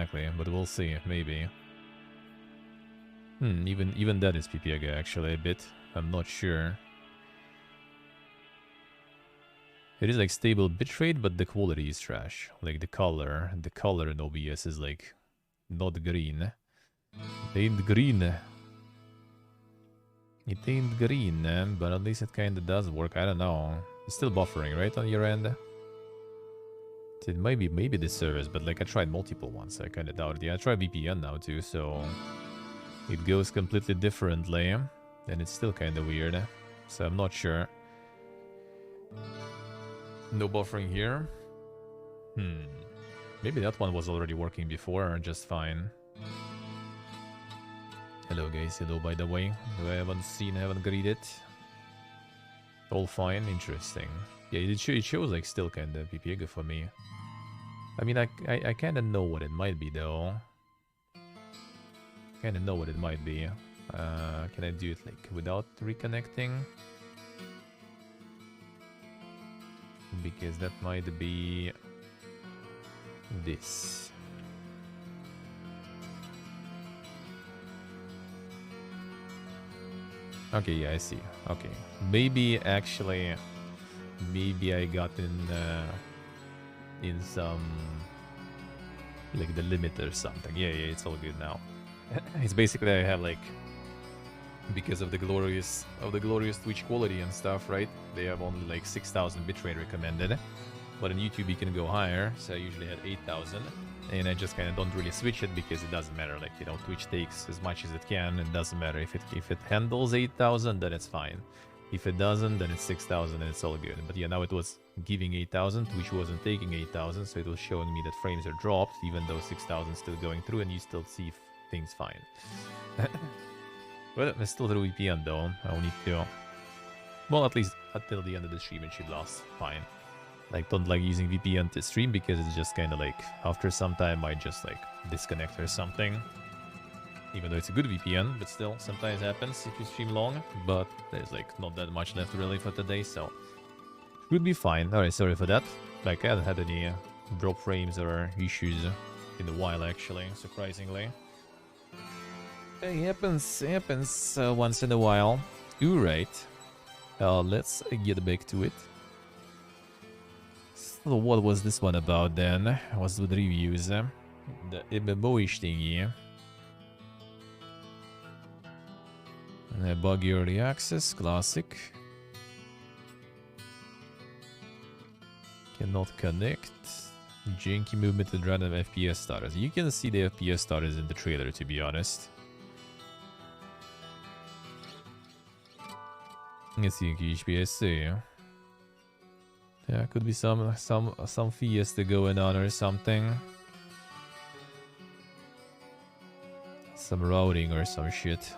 exactly, but we'll see, maybe. Even that is PPG actually a bit. I'm not sure. It is like stable bitrate, but the quality is trash. Like the color in OBS is like not green. It ain't green. It ain't green, but at least it kinda does work. I don't know. It's still buffering, right, on your end? It might be maybe the service, but like I tried multiple ones, so I kinda doubt it. Yeah, I tried VPN now too, so it goes completely differently, and it's still kinda weird. So I'm not sure. No buffering here. Maybe that one was already working before, just fine. Hello guys, hello by the way. Who I haven't seen, haven't greeted. All fine, interesting. Yeah, it shows like still kinda PPG for me. I mean, I kinda know what it might be though. Kinda know what it might be. Can I do it like without reconnecting? Because that might be this. Okay, yeah, I see. Okay, maybe actually, maybe I got in some like the limit or something. Yeah, it's all good now. It's basically I have like, because of the glorious Twitch quality and stuff, right? They have only like 6,000 bitrate recommended, but on YouTube you can go higher. So I usually had 8,000, and I just kind of don't really switch it because it doesn't matter. Like, you know, Twitch takes as much as it can. It doesn't matter if it handles 8,000, then it's fine. If it doesn't, then it's 6,000 and it's all good. But yeah, now it was giving 8,000, Twitch wasn't taking 8,000, so it was showing me that frames are dropped, even though 6,000 still going through, and you still see things fine. But it's still through VPN though. I'll need to... Well, at least until the end of the stream it should last fine. Like, don't like using VPN to stream because it's just kind of like, after some time I just like disconnect or something. Even though it's a good VPN, but still, sometimes happens if you stream long. But there's like not that much left really for today, so... Should be fine. Alright, sorry for that. Like, I haven't had any drop frames or issues in a while actually, surprisingly. It happens once in a while. Alright. Let's get back to it. So what was this one about then? Was with reviews. The MMO-ish thingy. Buggy early access, classic. Cannot connect. Janky movement and random FPS starters. You can see the FPS starters in the trailer, to be honest. Let's see, HPSC. Yeah, could be some fiesta going on or something. Some routing or some shit.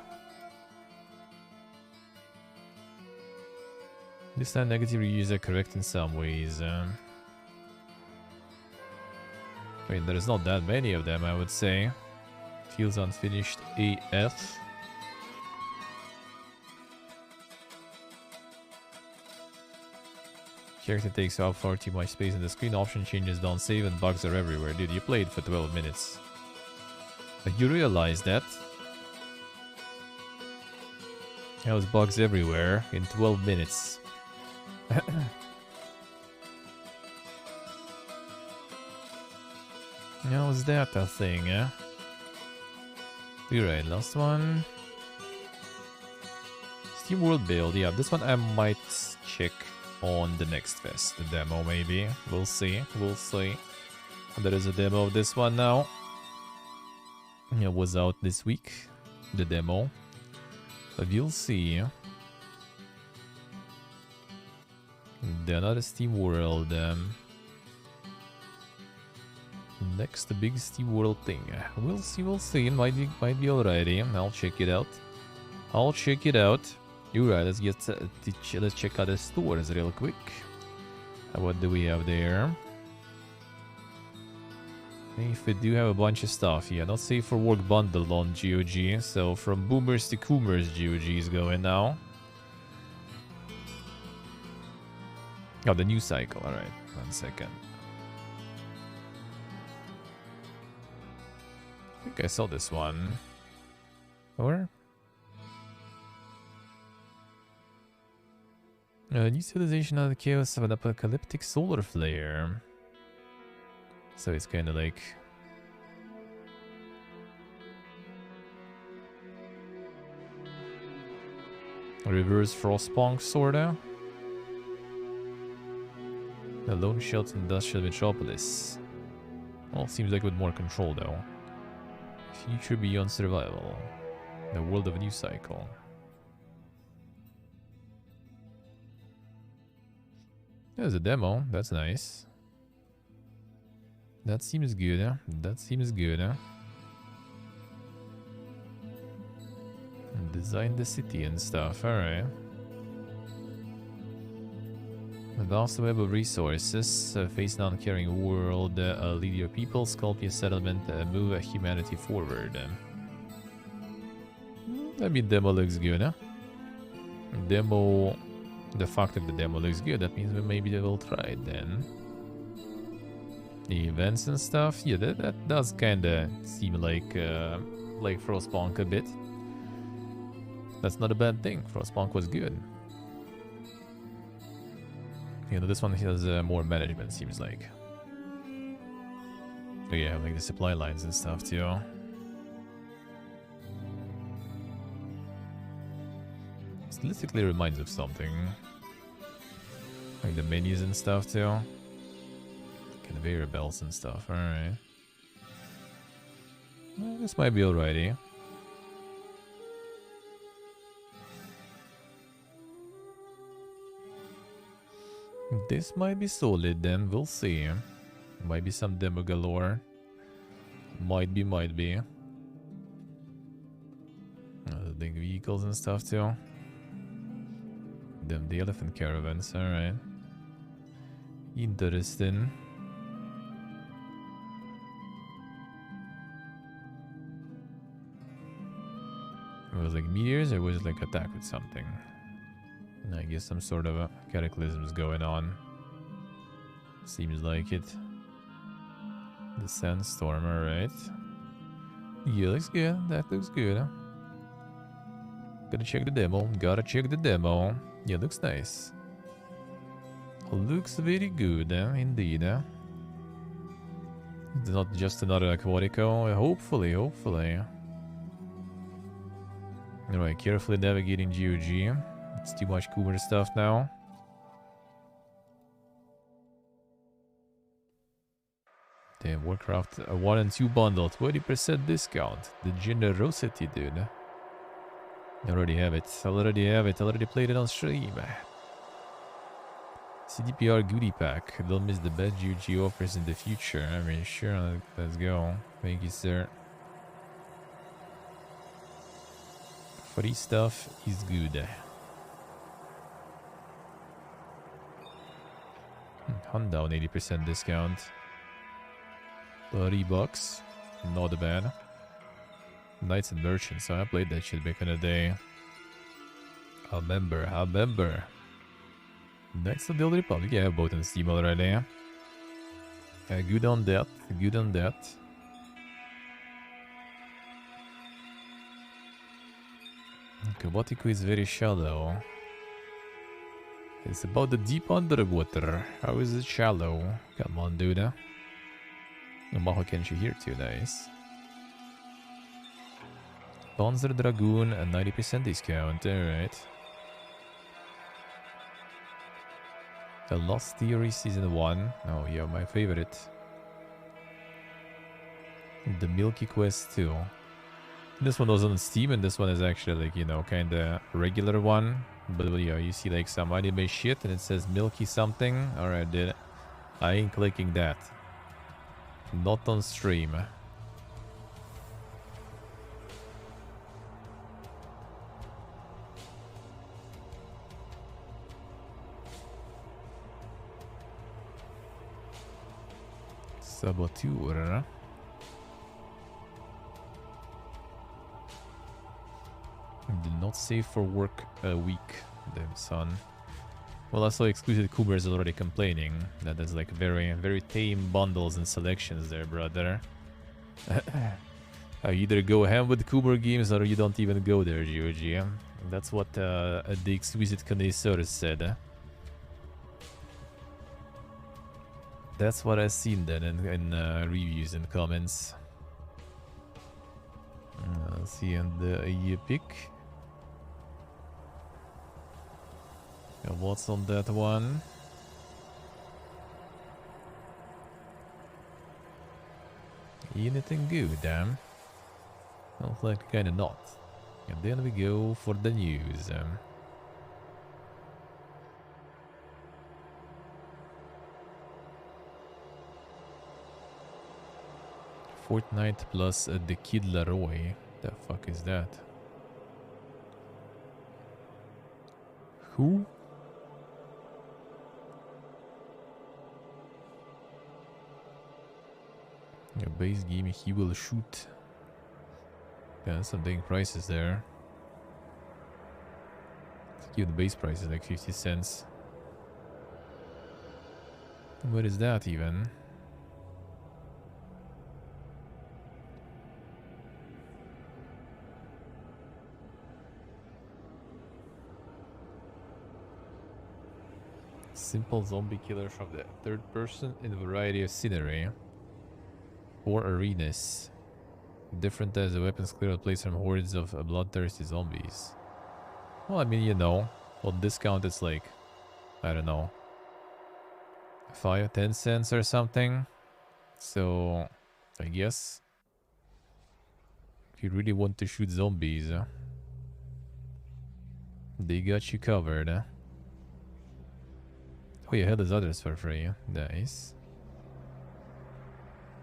This time negative reviews are correct in some ways. I mean, there's not that many of them, I would say. Feels unfinished AF. Character takes up far too much space in the screen, option changes don't save, and bugs are everywhere. Dude, you played for 12 minutes. But you realize that? There was bugs everywhere in 12 minutes. How was that a thing, eh? Alright, last one. Steam World build, yeah, this one I might check on the next fest, the demo maybe. We'll see, we'll see. There is a demo of this one now. It was out this week, the demo. But we'll see. The another Steam World. Next, the big Steam World thing. We'll see, we'll see. It might be alrighty. I'll check it out. I'll check it out. Alright, let's check out the stores real quick. What do we have there? If we do have a bunch of stuff, yeah, not safe for work bundle on GOG. So from boomers to coomers, GOG is going now. Oh, the news cycle. Alright, 1 second. think I saw this one. Or? New civilization out of the chaos of an apocalyptic solar flare. So it's kind of like... reverse Frostpunk, sorta. The lone sheltered industrial metropolis. Well, seems like with more control though. Future beyond survival. The world of a new cycle. There's a demo. That's nice. That seems good. Huh? That seems good. Huh? Design the city and stuff. Alright. A vast web of resources. Face down carrying world. Lead your people. Sculpt your settlement. Move humanity forward. I mean, demo looks good. Huh? Demo... The fact that the demo looks good, that means maybe they will try it then. The events and stuff, yeah, that does kinda seem like Frostpunk a bit. That's not a bad thing. Frostpunk was good. You know, this one has more management, seems like. Oh yeah, like the supply lines and stuff too. Stylistically reminds of something. Like the menus and stuff too. Conveyor belts and stuff, alright. Well, this might be alrighty. This might be solid then, we'll see. Might be some demo galore. Might be. Big vehicles and stuff too. Them the elephant caravans, alright. Interesting. Was it like meteors or was it like attack with something? I guess some sort of a cataclysm is going on. Seems like it. The sandstorm, alright. Yeah, looks good. That looks good. Gotta check the demo. Yeah, looks nice. Looks very good, indeed. It's not just another Aquatico. Hopefully. Alright, carefully navigating GOG. It's too much cooler stuff now. Damn, Warcraft 1 and 2 bundle, 20% discount. The generosity, dude. I already have it. Already played it on stream. CDPR goodie pack. Don't miss the best GOG offers in the future. I mean, sure, let's go. Thank you, sir. Free stuff is good. Hunt down 80% discount. $30. Not bad. Knights and Merchants. So I played that shit back in the day. I remember. Knights of the Old Republic. Yeah, both on Steam already. Good on that. Aquatico is very shallow. It's about the deep underwater. How is it shallow? Come on, dude. Maho Kenshi here too, nice. Panzer Dragoon, a 90% discount, alright. The Lost Theory Season 1. Oh yeah, my favorite. The Milky Quest 2. This one was on Steam and this one is actually like, you know, kinda regular one. But yeah, you see like some anime shit and it says Milky something. Alright, dude. I ain't clicking that. Not on stream. Saboteur. Did not save for work a week. Damn son. Well, I saw exclusive Kuber is already complaining that there's like very tame bundles and selections there, brother. Either go ham with Coomer games or you don't even go there, GOG. That's what the exquisite connoisseur said. That's what I've seen then in reviews and comments. Let's see, and the pick. What's on that one? Anything good, damn? Well, like kinda not. And then we go for the news. Fortnite plus the Kid Laroi. The fuck is that? Who? A base game, he will shoot. Yeah, some dang prices there. Give the base price is like 50 cents. What is that even? Simple zombie killer from the third person in a variety of scenery. 4 arenas. Different as the weapons clear the place from hordes of bloodthirsty zombies. Well, I mean, you know, on discount it's like, I don't know, 5-10 cents or something. So, I guess if you really want to shoot zombies, they got you covered. Oh yeah, there's others for free. Nice.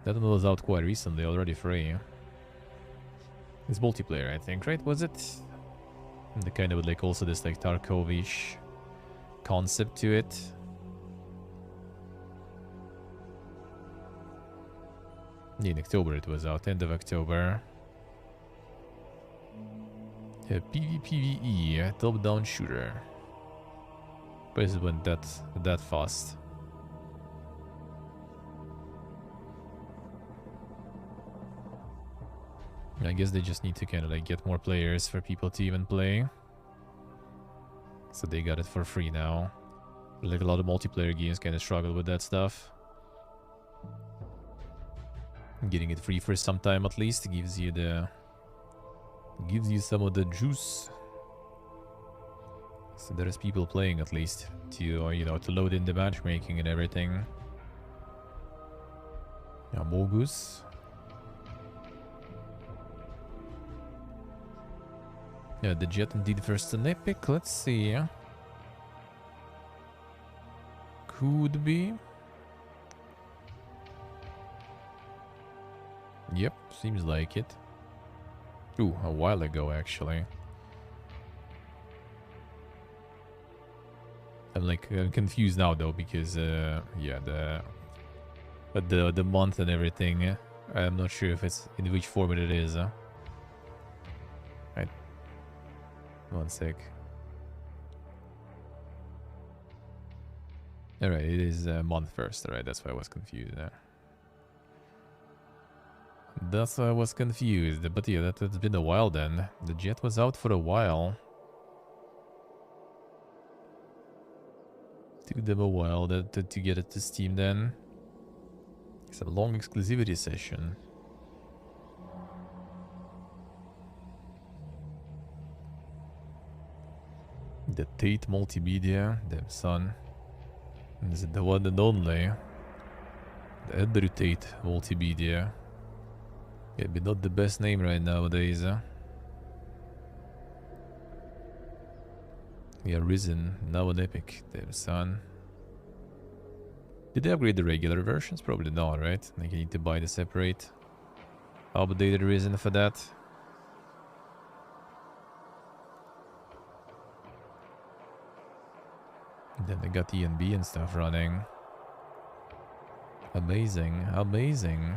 That one was out quite recently, already free. It's multiplayer, I think, right? Was it? And the kind of like also this like Tarkov-ish concept to it. In October it was out, end of October. PvPvE, top-down shooter. But it went that fast. I guess they just need to kind of like get more players for people to even play. So they got it for free now. Like a lot of multiplayer games kind of struggle with that stuff. Getting it free for some time at least gives you some of the juice. So there's people playing at least to you know, to load in the matchmaking and everything. Yeah, Mogus. Yeah, the Jet indeed first an epic. Let's see. Could be. Yep, seems like it. Ooh, a while ago actually. I'm confused now though because yeah, the month and everything. I'm not sure if it's in which format it is. Right. One sec. Alright, it is month first. Alright, that's why I was confused there. That's why I was confused. But yeah, that's been a while then. The Jet was out for a while. Took them a while to get it to Steam then. It's a long exclusivity session. The Tate Multimedia, damn son. Is it the one and only? The Andrew Tate Multimedia. Yeah, but not the best name right nowadays, huh? Yeah, Risen, now an epic, damn son. Did they upgrade the regular versions? Probably not, right? Like you need to buy the separate updated Risen for that. Then they got ENB and stuff running. Amazing, amazing.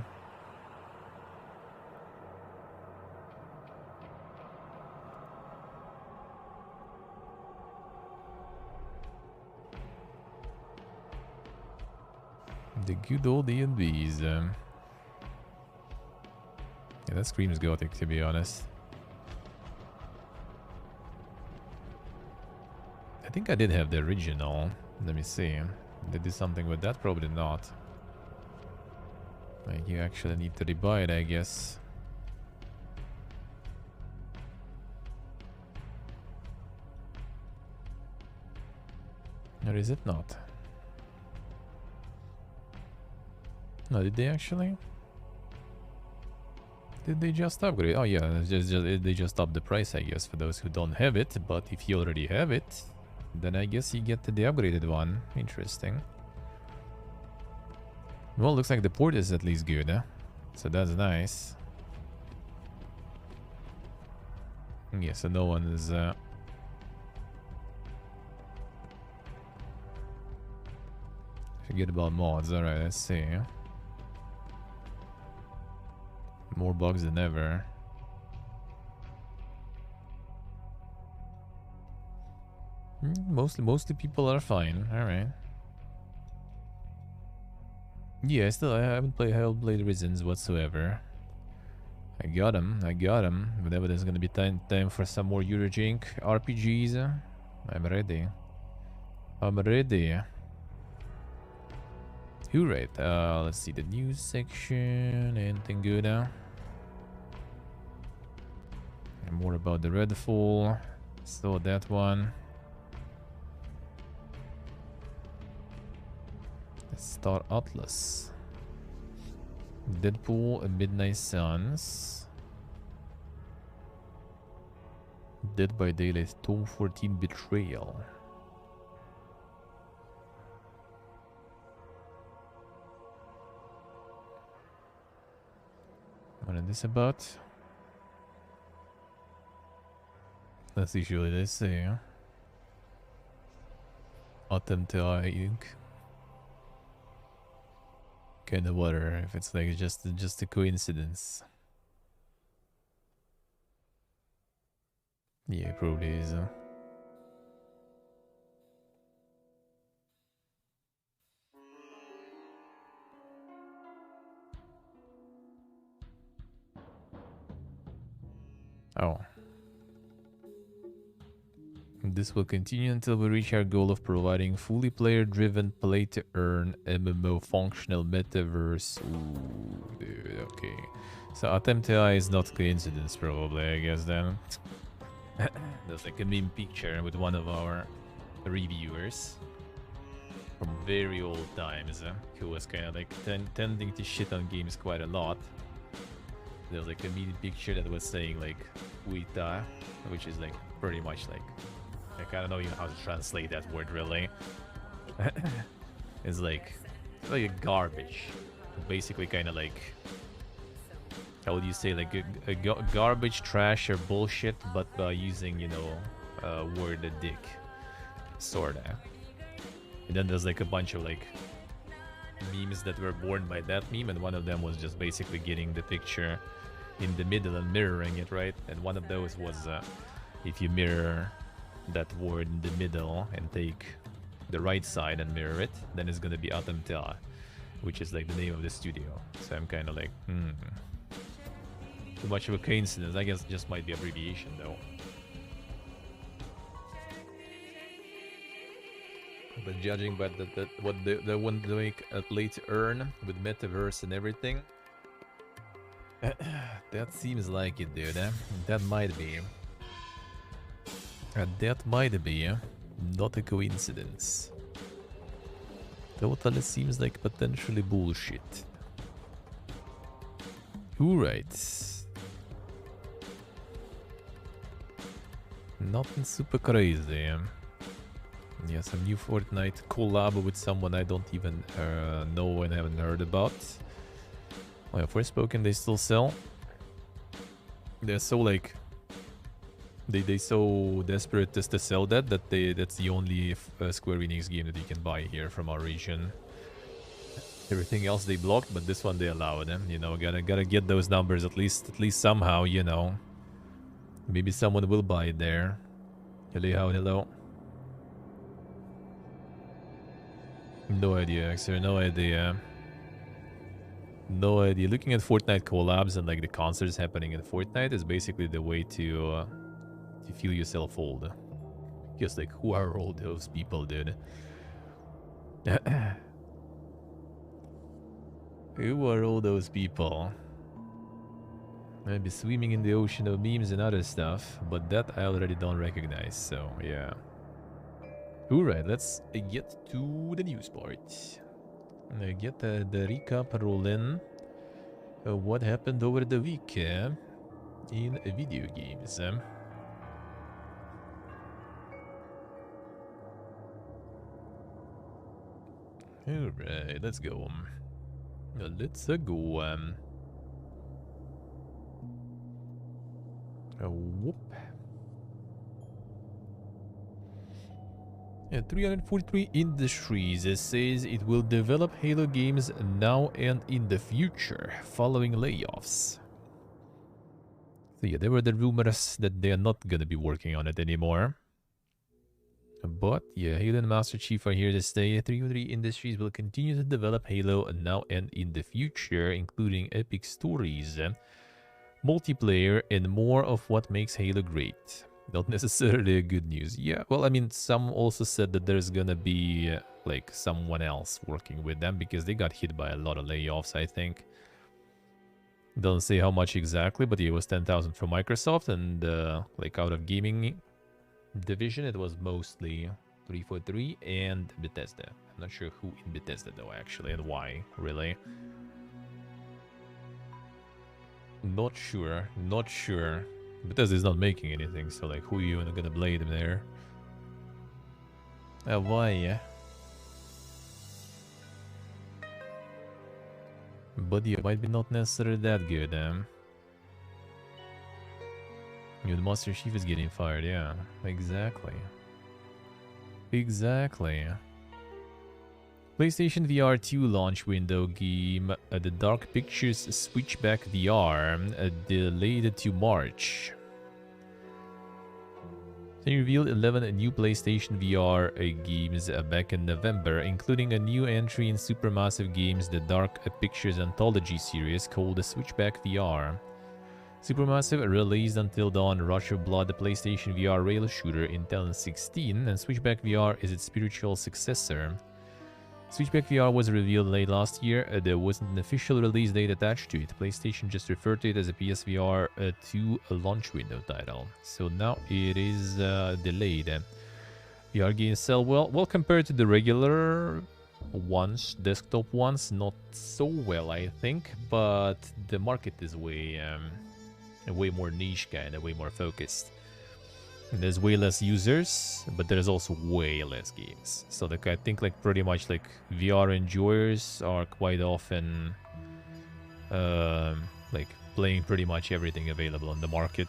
The good old ENBs. Yeah, Okay, that screams gothic, to be honest. I think I did have the original. Let me see. Did they do something with that? Probably not. Like, you actually need to rebuy it, I guess. Or is it not? No, did they actually? Did they just upgrade? Oh yeah, they just upped the price, I guess, for those who don't have it. But if you already have it, then I guess you get the upgraded one. Interesting. Well, looks like the port is at least good, huh? So that's nice. Yeah, so no one is... Forget about mods. Alright, let's see. More bugs than ever. Mostly people are fine. Alright. Yeah, I haven't played Reasons whatsoever. I got him. Whenever there's gonna be time for some more Eurojink RPGs, I'm ready. Alright, let's see the news section. Anything good now? And more about the Redfall. Saw that one. Star Atlas. Deadpool and Midnight Suns. Dead by Daylight, Tome 14 Betrayal. What is this about? That's usually they say. Autumn to Ink. Kind of wonder if it's like just a coincidence. Yeah, it probably is. Oh. This will continue until we reach our goal of providing fully player-driven play-to-earn MMO functional metaverse. Ooh, dude, okay. So Attempti is not coincidence, probably, I guess, then. There's like a meme picture with one of our reviewers from very old times, who was kind of like tending to shit on games quite a lot. There's like a meme picture that was saying like Uita, which is like pretty much like, I don't know even how to translate that word really. It's like a garbage. Basically kind of like, how would you say, like a garbage, trash, or bullshit, but by using, you know, word dick. Sorta. And then there's like a bunch of like memes that were born by that meme, and one of them was just basically getting the picture in the middle and mirroring it, right? And one of those was if you mirror that word in the middle and take the right side and mirror it, then it's gonna be Atamtea, which is like the name of the studio. So I'm kind of like, too much of a coincidence. I guess it just might be abbreviation though. But judging by what they want to make a play to earn with metaverse and everything, that seems like it, dude. That might be. That might be not a coincidence. Totally seems like potentially bullshit. Alright. Nothing super crazy. Yeah, some new Fortnite collab with someone I don't even know and haven't heard about. Oh yeah, Forspoken they still sell. They're so like... They so desperate just to sell that's the only Square Enix game that you can buy here from our region. Everything else they blocked, but this one they allowed them. You know, gotta get those numbers at least somehow. You know, maybe someone will buy it there. Hello. No idea, Xer, no idea. No idea. Looking at Fortnite collabs and like the concerts happening in Fortnite is basically the way to feel yourself old. Just like, who are all those people, dude? Who are all those people? I'd be swimming in the ocean of memes and other stuff, but that I already don't recognize, so yeah. Alright, let's get to the news part. Get the recap rolling. What happened over the week in video games? Alright, let's go. Let's go. Whoop. 343 Industries says it will develop Halo games now and in the future, following layoffs. So yeah, there were the rumors that they are not gonna be working on it anymore. But yeah, Halo and Master Chief are here to stay. 343 Industries will continue to develop Halo now and in the future, including epic stories, multiplayer, and more of what makes Halo great. Not necessarily good news. Yeah, well, I mean, some also said that there's gonna be like someone else working with them because they got hit by a lot of layoffs, I think. Don't say how much exactly, but it was 10,000 from Microsoft, and like out of gaming division, it was mostly 343 and Bethesda. I'm not sure who in Bethesda though, actually, and why, really. Not sure. Bethesda is not making anything, so like, who are you gonna blame there? Why? But yeah, might be not necessarily that good, the Master Chief is getting fired, yeah. Exactly. PlayStation VR 2 launch window game, the Dark Pictures Switchback VR, delayed to March. They revealed 11 new PlayStation VR games back in November, including a new entry in Supermassive Games' The Dark Pictures Anthology series called the Switchback VR. Supermassive released Until Dawn, Rush of Blood, the PlayStation VR rail shooter in 2016, and Switchback VR is its spiritual successor. Switchback VR was revealed late last year. There wasn't an official release date attached to it. PlayStation just referred to it as a PSVR 2 launch window title. So now it is delayed. VR games sell well compared to the regular ones, desktop ones, not so well, I think. But the market is way more niche, kind of way more focused. There's way less users, but there's also way less games. So like, I think like pretty much like VR enjoyers are quite often like playing pretty much everything available on the market.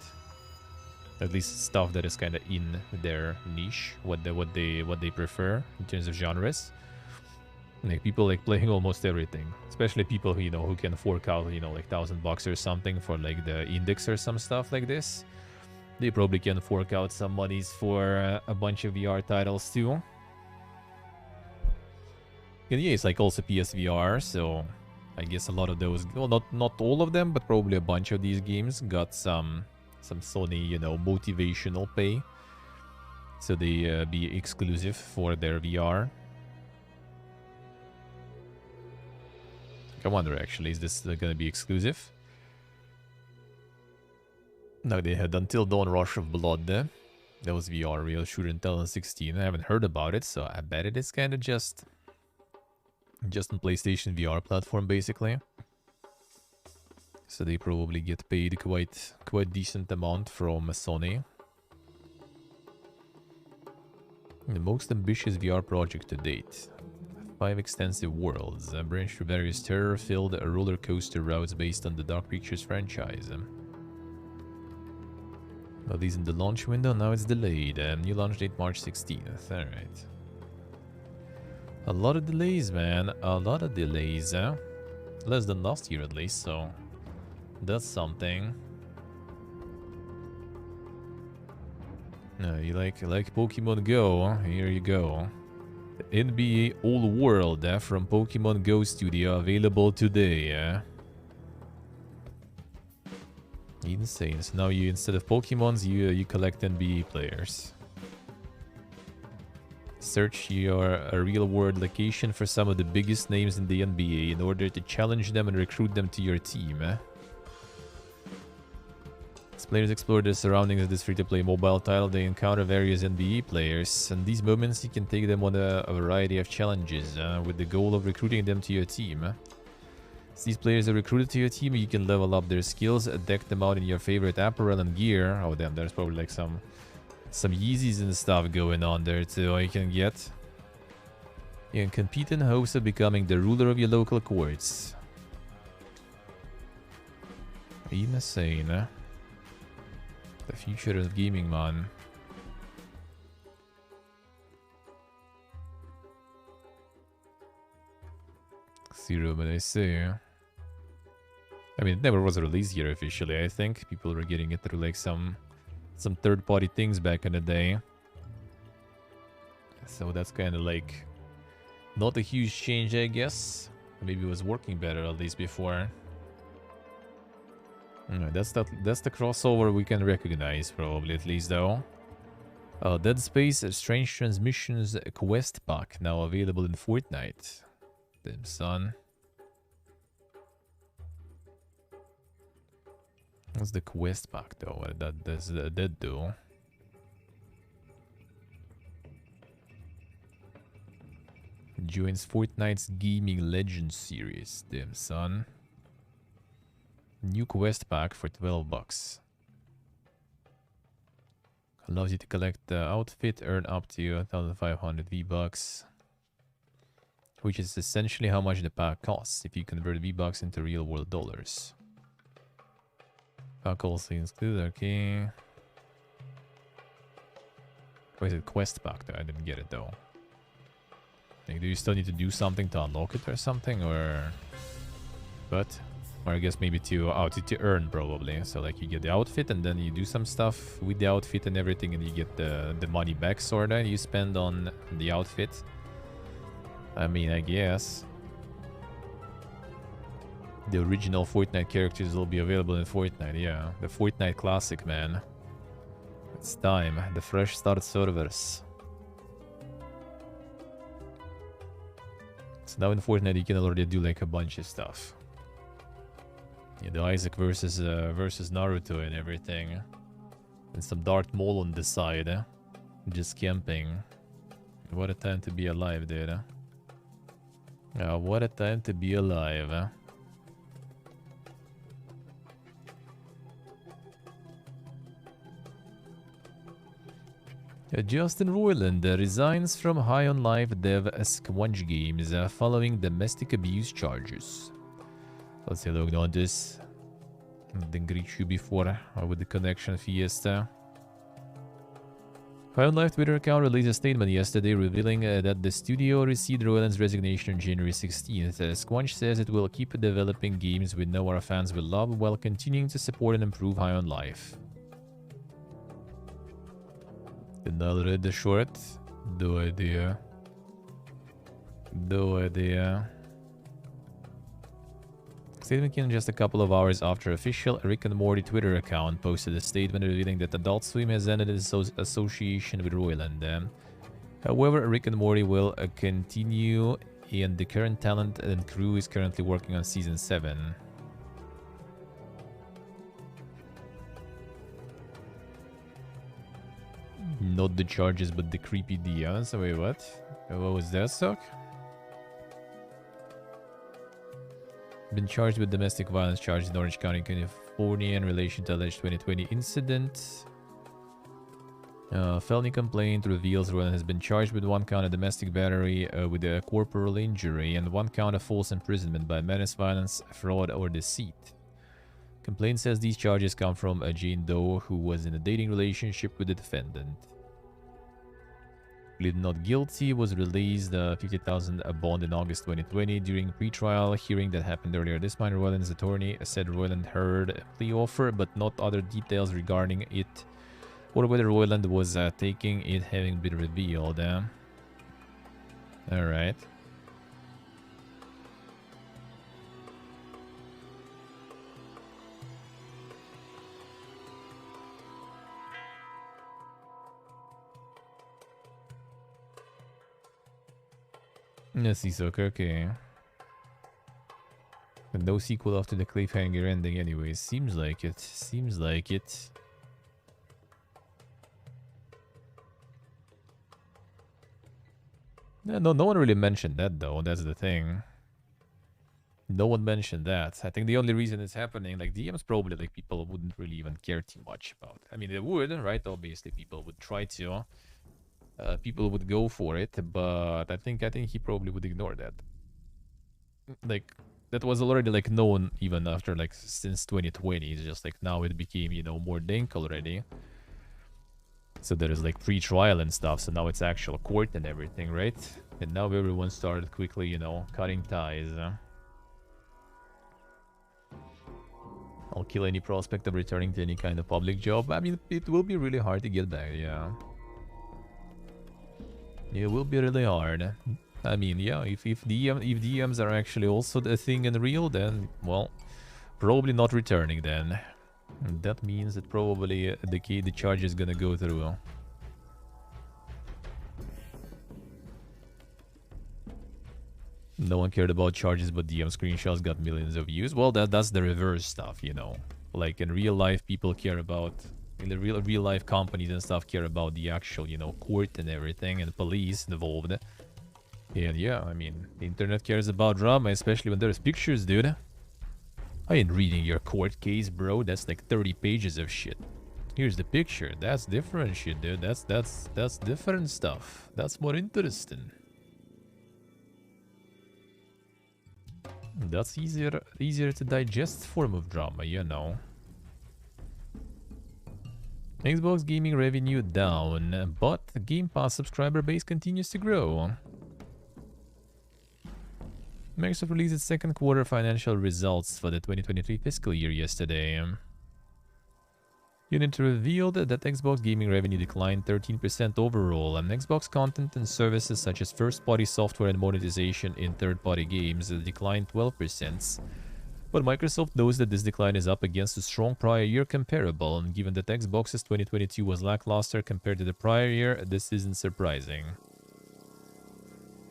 At least stuff that is kind of in their niche, what they prefer in terms of genres. Like people like playing almost everything, especially people who who can fork out like $1,000 or something for like the index or some stuff like this. They probably can fork out some monies for a bunch of VR titles too. And yeah, it's like also PSVR, so I guess a lot of those, well, not all of them, but probably a bunch of these games got some Sony, motivational pay. So they be exclusive for their VR. I wonder actually, is this gonna be exclusive? No, they had Until Dawn, Rush of Blood. That was VR real shooter in 2016. I haven't heard about it, so I bet it is kind of just on PlayStation VR platform, basically. So they probably get paid quite decent amount from Sony. The most ambitious VR project to date. 5 extensive worlds, branched through various terror-filled roller coaster routes based on the Dark Pictures franchise. Well, these in the launch window, now it's delayed. New launch date March 16th. Alright. A lot of delays, man. A lot of delays. Less than last year at least, so that's something. No, you like Pokemon Go? Here you go. The NBA All World from Pokemon Go Studio available today. Insane. So now you, instead of Pokemons, you collect NBA players. Search your real-world location for some of the biggest names in the NBA in order to challenge them and recruit them to your team. As players explore the surroundings of this free-to-play mobile title, they encounter various NBA players. In these moments, you can take them on a variety of challenges with the goal of recruiting them to your team. As these players are recruited to your team, you can level up their skills, deck them out in your favorite apparel and gear. Oh damn, there's probably like some Yeezys and stuff going on there too you can get. You can compete in hopes of becoming the ruler of your local courts. Insane, eh? The future of gaming, man. Zero, but I say. I mean, it never was released here officially, I think. People were getting it through like some third-party things back in the day. So that's kind of like not a huge change, I guess. Maybe it was working better at least before. That's the crossover we can recognize, probably, at least, though. Dead Space Strange Transmissions Quest Pack, now available in Fortnite. Damn, son. What's the quest pack, though? What does that do? Joins Fortnite's Gaming Legends series. Damn, son. New quest pack for $12. Allows you to collect the outfit, earn up to 1,500 V-Bucks. Which is essentially how much the pack costs if you convert V-Bucks into real-world dollars. Pack also included, okay. Why is it quest pack though? I didn't get it though. Like, do you still need to do something to unlock it or something, or what? Or I guess maybe to earn, probably. So like you get the outfit and then you do some stuff with the outfit and everything, and you get the money back, sorta, you spend on the outfit. I mean, I guess. The original Fortnite characters will be available in Fortnite, yeah. The Fortnite Classic, man. It's time. The fresh start servers. So now in Fortnite you can already do like a bunch of stuff. Yeah, the Isaac versus Naruto and everything. And some Darth Maul on the side, just camping. What a time to be alive, dude. What a time to be alive. Justin Roiland resigns from High on Life dev Squanch Games following domestic abuse charges. Let's say logged on this. Didn't greet you before with the connection fiesta. High on Life Twitter account released a statement yesterday revealing that the studio received Roiland's resignation on January 16th. Squanch says it will keep developing games we know our fans will love while continuing to support and improve High on Life. Did not read the short. No idea. No idea. Statement came just a couple of hours after official Rick and Morty Twitter account posted a statement revealing that Adult Swim has ended its association with Roiland. However, Rick and Morty will continue, and the current talent and crew is currently working on Season 7. Not the charges, but the creepy Diaz. So wait, what? What was that, Sock? Been charged with domestic violence charges in Orange County, California in relation to alleged 2020 incident. Felony complaint reveals Roiland has been charged with 1 count of domestic battery with a corporal injury and 1 count of false imprisonment by menace, violence, fraud, or deceit. Complaint says these charges come from a Jane Doe who was in a dating relationship with the defendant. Pleaded not guilty, was released $50,000 bond in August 2020 during pre-trial hearing that happened earlier this month. Roiland's attorney said Roiland heard a plea offer, but not other details regarding it or whether Roiland was taking it having been revealed. Alright. Yes, he's okay. But no sequel after the cliffhanger ending anyways. Seems like it. Seems like it. No one really mentioned that though. That's the thing. No one mentioned that. I think the only reason it's happening, like DMs probably like people wouldn't really even care too much about. I mean, they would, right? Obviously, people would try to. People would go for it, but I think he probably would ignore that. Like that was already like known even after like since 2020. It's just like now it became, you know, more dank already. So there is like pre-trial and stuff. So now it's actual court and everything, right? And now everyone started quickly, you know, cutting ties. I'll kill any prospect of returning to any kind of public job. I mean, it will be really hard to get back, yeah. It will be really hard. I mean, yeah, if DMs are actually also the thing in real, then, well, probably not returning then. And that means that probably the charge is gonna go through. No one cared about charges, but DM screenshots got millions of views. Well, that's the reverse stuff, you know. Like in real life, people care about, in the real life companies and stuff care about the actual, you know, court and everything and police involved. And yeah, I mean, the internet cares about drama, especially when there's pictures, dude. I ain't reading your court case, bro. That's like 30 pages of shit. Here's the picture. That's different shit, dude. That's different stuff. That's more interesting. That's easier to digest form of drama, you know. Xbox gaming revenue down, but the Game Pass subscriber base continues to grow. Microsoft released its second quarter financial results for the 2023 fiscal year yesterday. Unit revealed that Xbox gaming revenue declined 13% overall, and Xbox content and services such as first-party software and monetization in third-party games declined 12%. But Microsoft knows that this decline is up against a strong prior year comparable, and given that Xbox's 2022 was lackluster compared to the prior year, this isn't surprising.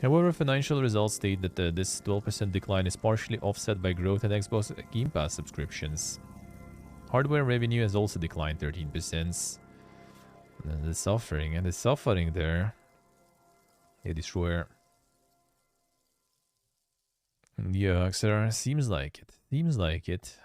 However, financial results state that this 12% decline is partially offset by growth in Xbox Game Pass subscriptions. Hardware revenue has also declined 13%. And the suffering there. It is sure. Yeah, sir, seems like it. Seems like it.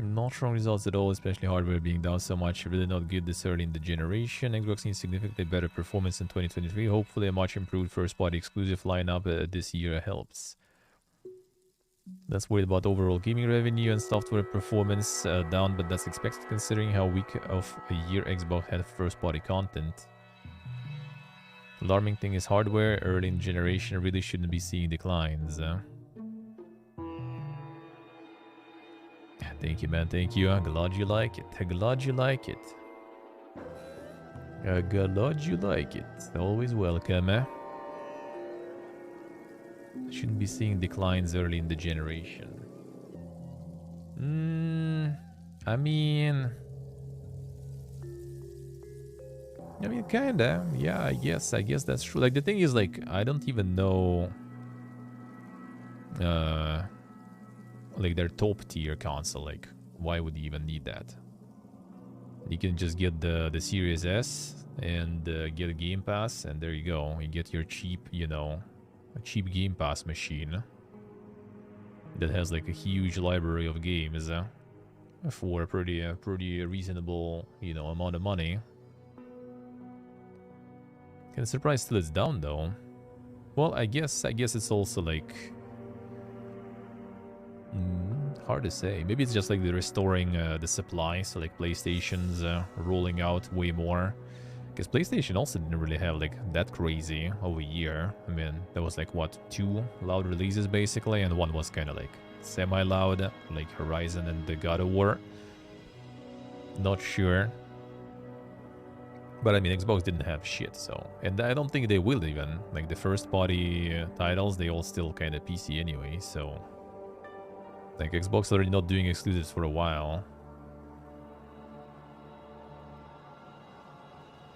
Not strong results at all, especially hardware being down so much. Really not good this early in the generation. Xbox needs significantly better performance in 2023. Hopefully a much improved first-party exclusive lineup this year helps. That's worried about overall gaming revenue and software performance down, but that's expected considering how weak of a year Xbox had first-party content. Alarming thing is hardware early in generation really shouldn't be seeing declines. Thank you, man. Thank you. I'm glad you like it. I'm glad you like it. I'm glad you like it. Always welcome, eh? Shouldn't be seeing declines early in the generation. I mean, kinda. Yeah, I guess that's true. Like, the thing is, like, I don't even know... like their top tier console, like why would you even need that? You can just get the Series S and get a Game Pass, and there you go. You get your cheap, you know, a cheap Game Pass machine that has like a huge library of games for a pretty reasonable, you know, amount of money. Kind of surprised still it's down though. Well, I guess it's also like hard to say. Maybe it's just like they're restoring the supply, so like PlayStation's rolling out way more. Because PlayStation also didn't really have like that crazy of a year. I mean, there was like what, 2 loud releases basically, and one was kind of like semi-loud, like Horizon and the God of War. Not sure. But I mean, Xbox didn't have shit, so... And I don't think they will even. Like, the first-party titles, they all still kind of PC anyway, so... Like, Xbox already not doing exclusives for a while.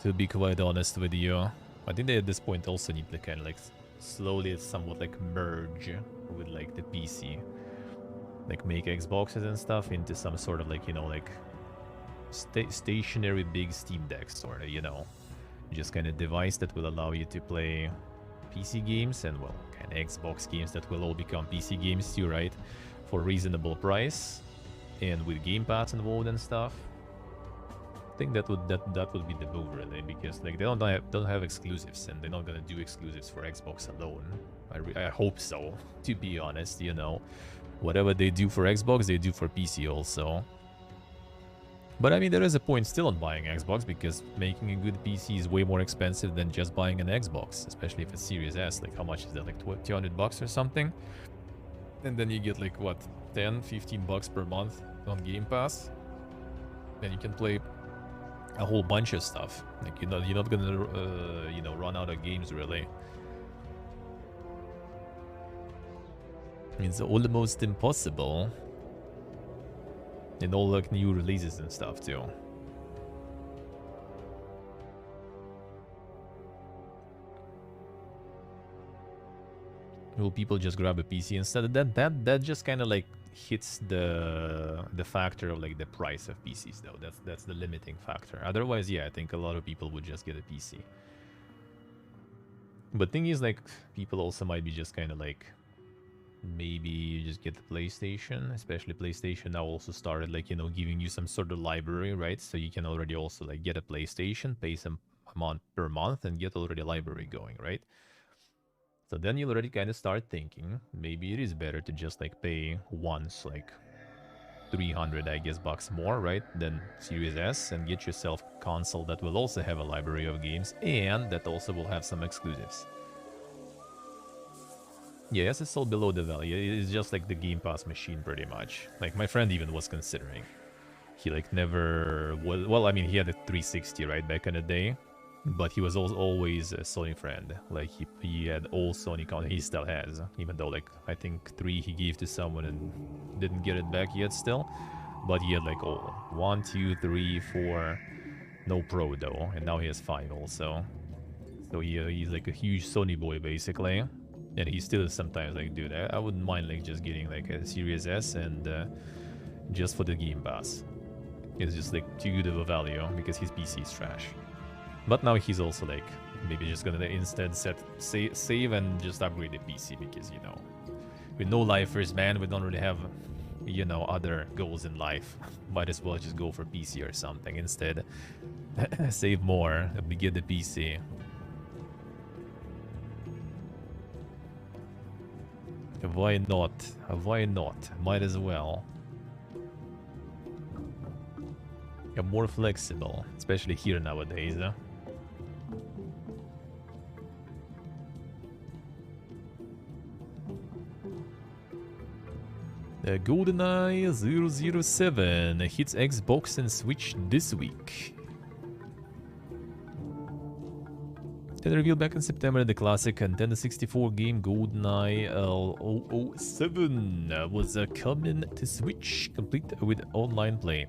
To be quite honest with you. I think they at this point also need to kind of like slowly somewhat like merge with like the PC. Like make Xboxes and stuff into some sort of like, you know, like stationary big Steam Deck sort of, you know. Just kind of device that will allow you to play PC games and, well, kind of Xbox games that will all become PC games too, right? For reasonable price and with Game Pass involved and stuff. I think that would be the move really, because like they don't have exclusives and they're not gonna do exclusives for Xbox alone. I hope so, to be honest, you know. Whatever they do for Xbox, they do for PC also. But I mean, there is a point still on buying Xbox, because making a good PC is way more expensive than just buying an Xbox, especially if it's Series S. Like, how much is that? Like $200 or something? And then you get like, what, 10, 15 bucks per month on Game Pass? Then you can play a whole bunch of stuff. Like, you're not gonna, you know, run out of games, really. It's almost impossible. And all, like, new releases and stuff, too. Will people just grab a PC instead? That just kind of, like, hits the factor of like the price of PCs though. That's the limiting factor. Otherwise, yeah, I think a lot of people would just get a PC. But thing is, like, people also might be just kind of like, maybe you just get the PlayStation, especially PlayStation now also started like, you know, giving you some sort of library, right? So you can already also like get a PlayStation, pay some amount per month and get already a library going, right? So then you'll already kind of start thinking, maybe it is better to just like pay once like 300, I guess, bucks more, right, than Series S, and get yourself a console that will also have a library of games and that also will have some exclusives. Yeah, yes, it's still below the value. It's just like the Game Pass machine pretty much. Like my friend even was considering. He like never, well, I mean, he had a 360, right, back in the day. But he was always a Sony friend. Like, he had all Sony consoles. He still has. Even though, like, I think 3 he gave to someone and didn't get it back yet still. But he had, like, all 1, 2, 3, 4. No Pro, though. And now he has 5 also. So he's, like, a huge Sony boy, basically. And he still is sometimes, like, dude, I wouldn't mind, like, just getting, like, a Series S and just for the Game Pass. It's just, like, too good of a value because his PC is trash. But now he's also like, maybe just gonna instead save and just upgrade the PC because, you know, with no lifers, man, we don't really have, you know, other goals in life. Might as well just go for PC or something instead. Save more, get the PC. Why not? Why not? Might as well. You're more flexible, especially here nowadays, huh? GoldenEye 007 hits Xbox and Switch this week. Then revealed back in September, the classic Nintendo 64 game GoldenEye 007 was coming to Switch, complete with online play.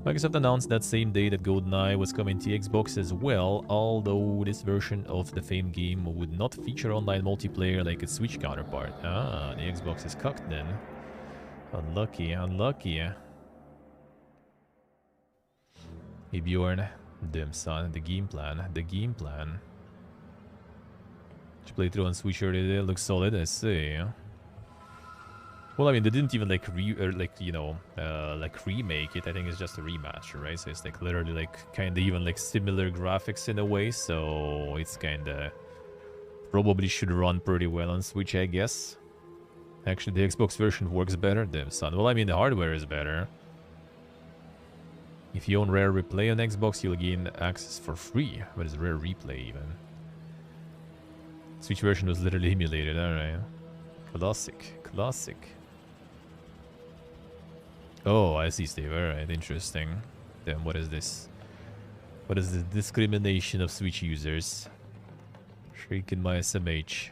Microsoft announced that same day that GoldenEye was coming to Xbox as well, although this version of the famed game would not feature online multiplayer like its Switch counterpart. Ah, the Xbox is cocked then. Unlucky, unlucky. Hey Bjorn, damn son, the game plan, the game plan. Did you play through on Switch already? It looks solid, I see. Well, I mean, they didn't even like like remake it. I think it's just a remaster, right? So it's like literally like kind of even like similar graphics in a way. So it's kind of probably should run pretty well on Switch, I guess. Actually, the Xbox version works better, damn son. Well, I mean, the hardware is better. If you own Rare Replay on Xbox, you'll gain access for free. What is Rare Replay even? Switch version was literally emulated, alright. Classic, classic. Oh, I see, Steve. Alright, interesting. Damn, what is this? What is the discrimination of Switch users? Shrieking my SMH.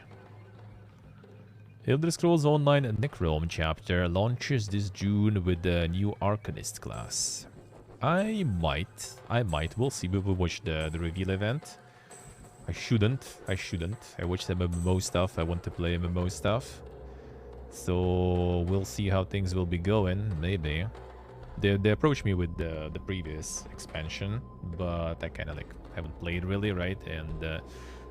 Elder Scrolls Online Necrome chapter launches this June with the new Arcanist class. I might. We'll see. We will watch the reveal event. I shouldn't. I watch the MMO stuff. I want to play MMO stuff. So we'll see how things will be going. Maybe. They approached me with the previous expansion, but I kind of like haven't played really, right? And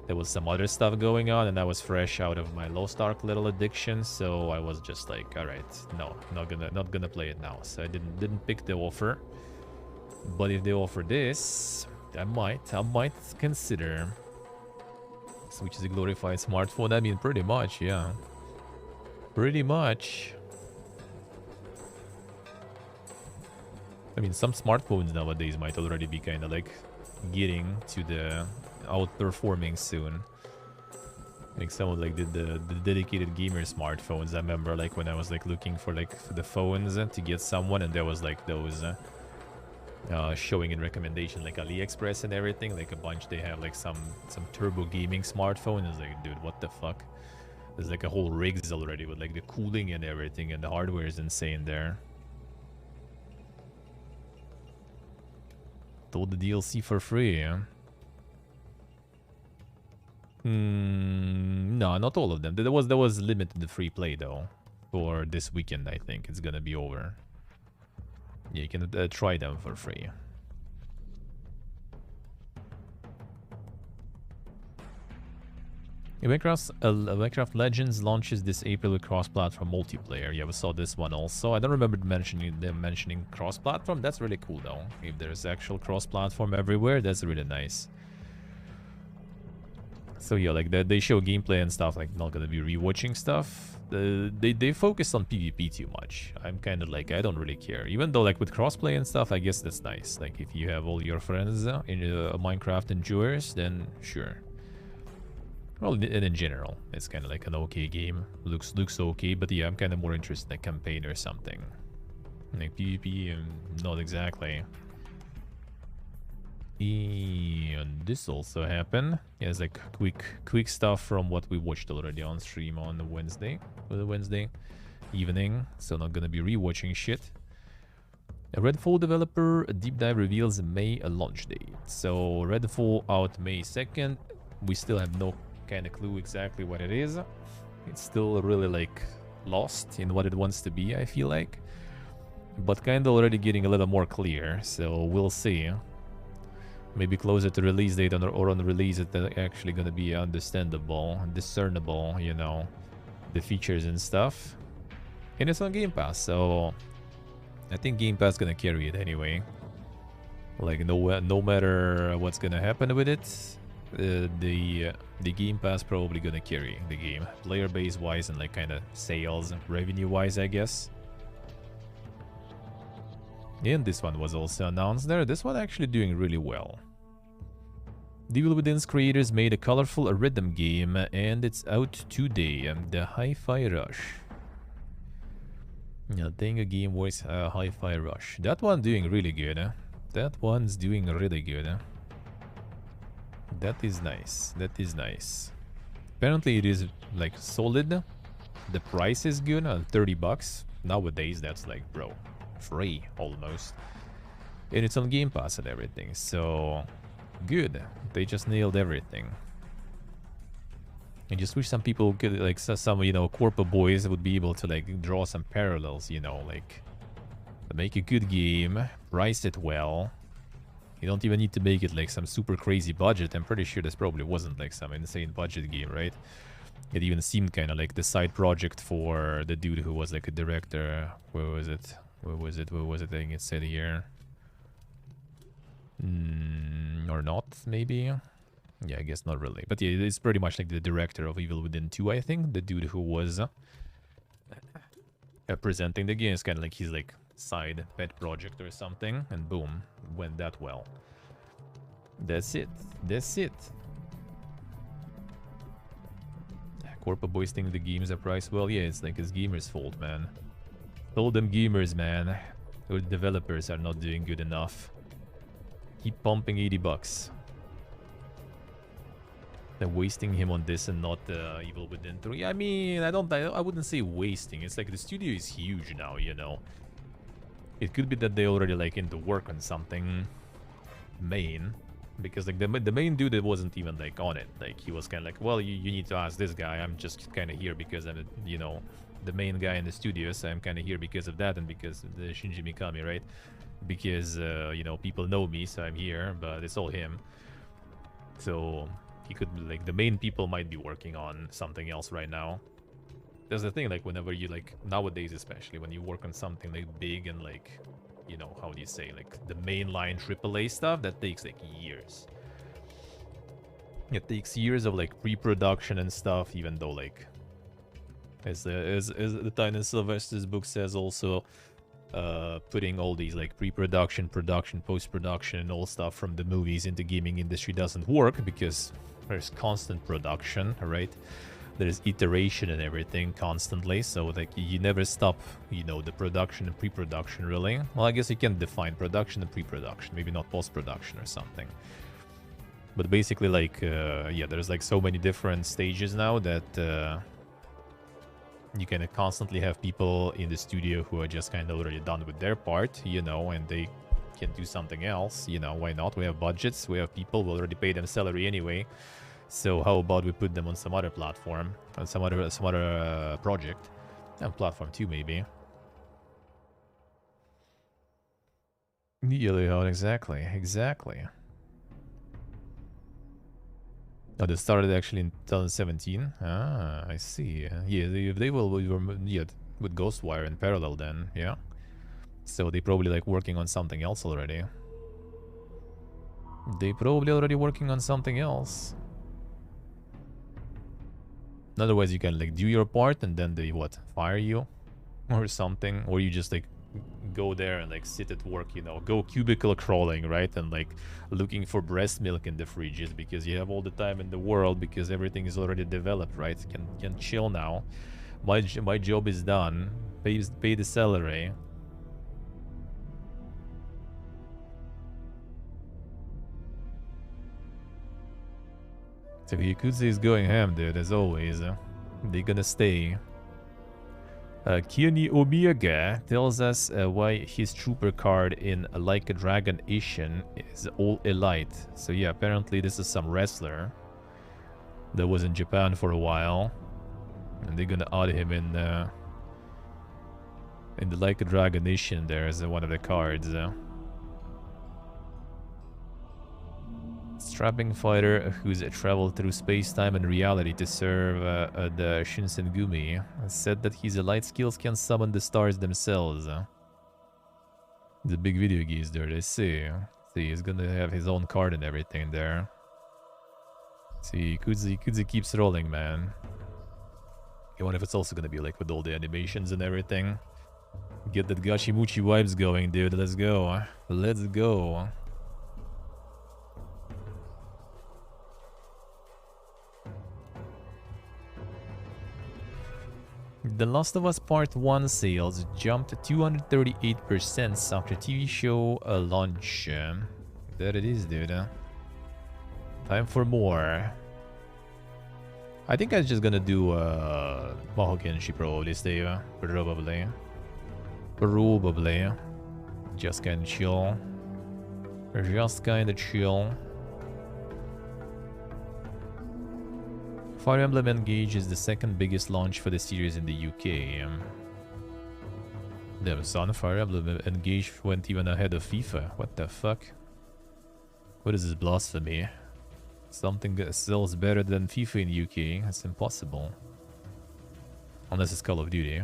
there was some other stuff going on, and I was fresh out of my Lost Ark little addiction, so I was just like, all right, no, not gonna play it now. So I didn't pick the offer. But if they offer this, I might consider. Switch is a glorified smartphone. I mean, pretty much, yeah. Pretty much. I mean, some smartphones nowadays might already be kind of like getting to the outperforming soon. Like some of like the dedicated gamer smartphones. I remember like when I was like looking for like the phones to get someone, and there was like those showing in recommendation like AliExpress and everything, like a bunch. They have like some turbo gaming smartphone. It's like, dude, what the fuck? There's like a whole rigs already with like the cooling and everything, and the hardware is insane there. All the DLC for free, yeah? No, not all of them. There was limited free play though. For this weekend, I think it's gonna be over. Yeah, you can try them for free. Minecraft Legends launches this April with cross-platform multiplayer. Yeah, we saw this one also. I don't remember them mentioning cross-platform. That's really cool though. If there's actual cross-platform everywhere, that's really nice. So yeah, like they show gameplay and stuff. Like, not gonna be rewatching stuff. They focus on PvP too much. I'm kind of like, I don't really care. Even though like with crossplay and stuff, I guess that's nice. Like if you have all your friends in Minecraft enjoyers, then sure. Well, and in general, it's kind of like an okay game. Looks okay, but yeah, I'm kind of more interested in a campaign or something. Like PvP, not exactly. And this also happened. Yeah, it's like quick stuff from what we watched already on stream on the Wednesday evening. So not gonna be rewatching shit. A Redfall developer deep dive reveals May launch date. So Redfall out May 2nd. We still have no kind of clue exactly what it is. It's still really like lost in what it wants to be, I feel like. But kind of already getting a little more clear. So we'll see. Maybe closer to release date or on release it's actually gonna be understandable, discernible, you know, the features and stuff. And it's on Game Pass, so I think Game Pass gonna carry it anyway. Like no matter what's gonna happen with it, the Game Pass probably gonna carry the game, player base wise and like kind of sales revenue wise, I guess. And this one was also announced there. This one actually doing really well. Devil Within's creators made a colorful rhythm game, and it's out today. The Hi-Fi Rush. Yeah, playing a game voice Hi-Fi Rush. That one doing really good. That one's doing really good. That is nice. That is nice. Apparently it is like solid. The price is good. 30 bucks. Nowadays that's like, bro, free almost. And it's on Game Pass and everything, so good. They just nailed everything. I just wish some people could, like some, you know, corpo boys would be able to like draw some parallels, you know, like make a good game, price it well. You don't even need to make it like some super crazy budget. I'm pretty sure this probably wasn't like some insane budget game, right? It even seemed kind of like the side project for the dude who was like a director. Where was it? Where was it? I think it said here. Or not, maybe? Yeah, I guess not really. But yeah, it's pretty much like the director of Evil Within 2, I think. The dude who was presenting the game. It's kind of like his like side pet project or something. And boom, went that well. That's it. That's it. Corpo boys think the games are priced well. Yeah, it's like it's gamers' fault, man. Told them gamers, man. Or developers are not doing good enough. Keep pumping 80 bucks. They're wasting him on this and not Evil Within 3. I mean, I wouldn't say wasting. It's like the studio is huge now, you know. It could be that they already like into work on something main. Because like the main dude that wasn't even like on it. Like he was kind of like, well, you need to ask this guy. I'm just kind of here because I'm, you know, the main guy in the studio. So I'm kind of here because of that and because of the Shinji Mikami, right? Because, you know, people know me, so I'm here, but it's all him. So he could, like, the main people might be working on something else right now. That's the thing, like, whenever you, like, nowadays especially, when you work on something, like, big and, like, you know, how do you say, like, the mainline AAA stuff, that takes, like, years. It takes years of, like, pre-production and stuff, even though, like, as the Tynan Sylvester's book says also, putting all these like pre-production, production, post-production and all stuff from the movies in the gaming industry doesn't work because there's constant production, right? There's iteration and everything constantly, so like you never stop, you know, the production and pre-production really. Well, I guess you can define production and pre-production, maybe not post-production or something. But basically like, yeah, there's like so many different stages now that you can constantly have people in the studio who are just kind of already done with their part, you know, and they can do something else, you know, why not? We have budgets, we have people, we already pay them salary anyway. So how about we put them on some other platform, on some other project, and platform too, maybe. Yeah, exactly. Oh, they started actually in 2017. Ah, I see. Yeah, they will yeah, with Ghostwire in parallel then, yeah. So they probably like working on something else already. They probably already working on something else. Otherwise, you can like do your part and then they what, fire you or something, or you just like go there and like sit at work, you know, go cubicle crawling, right? And like looking for breast milk in the fridges because you have all the time in the world because everything is already developed, right? Can chill now. My job is done. Pay the salary. So Yakuza is going ham, dude, as always. They're gonna stay. Kiyomi Omega tells us why his trooper card in Like a Dragon Ishin is all elite. So yeah, apparently this is some wrestler that was in Japan for a while, and they're gonna add him in the Like a Dragon Ishin there as one of the cards. Strapping fighter who's traveled through space-time and reality to serve the Shinsengumi said that his elite skills can summon the stars themselves. The big video geese there, they see. See, he's gonna have his own card and everything there. See, Kudzi keeps rolling, man. I wonder if it's also gonna be like with all the animations and everything. Get that Gachimuchi vibes going, dude. Let's go. Let's go. The Last of Us Part 1 sales jumped 238% after TV show launch. There it is, dude. Time for more. I think I'm just gonna do Maho Kenshi probably, Steve. Probably. Just kinda chill. Just kinda chill. Fire Emblem Engage is the second biggest launch for the series in the UK. Damn son, Fire Emblem Engage went even ahead of FIFA. What the fuck? What is this blasphemy? Something that sells better than FIFA in UK? That's impossible. Unless it's Call of Duty.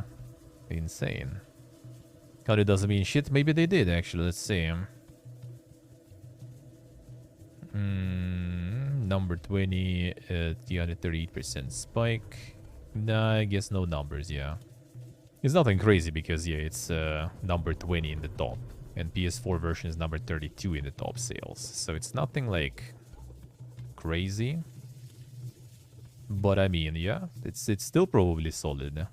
Insane. God, it doesn't mean shit. Maybe they did actually. Let's see. Number 20, 338% spike. Nah, I guess no numbers, yeah. It's nothing crazy because, yeah, it's number 20 in the top. And PS4 version is number 32 in the top sales. So it's nothing, like, crazy. But, I mean, yeah, it's still probably solid.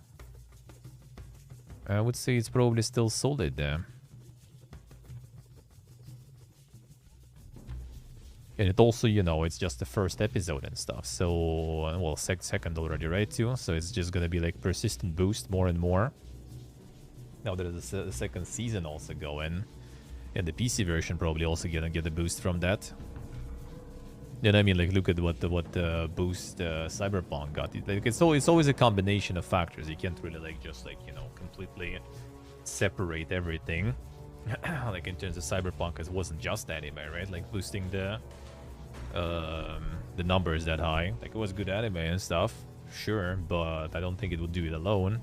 I would say it's probably still solid. And it also, you know, it's just the first episode and stuff. So, well, second already, right, too? So it's just gonna be like persistent boost more and more. Now there's a second season also going. And the PC version probably also gonna get a boost from that. And I mean, like, look at what the boost Cyberpunk got. Like, it's always a combination of factors. You can't really, like, just, like, you know, completely separate everything. Like, in terms of Cyberpunk, it wasn't just anime, right? Like, boosting the numbers that high. Like, it was good anime and stuff, sure, but I don't think it would do it alone.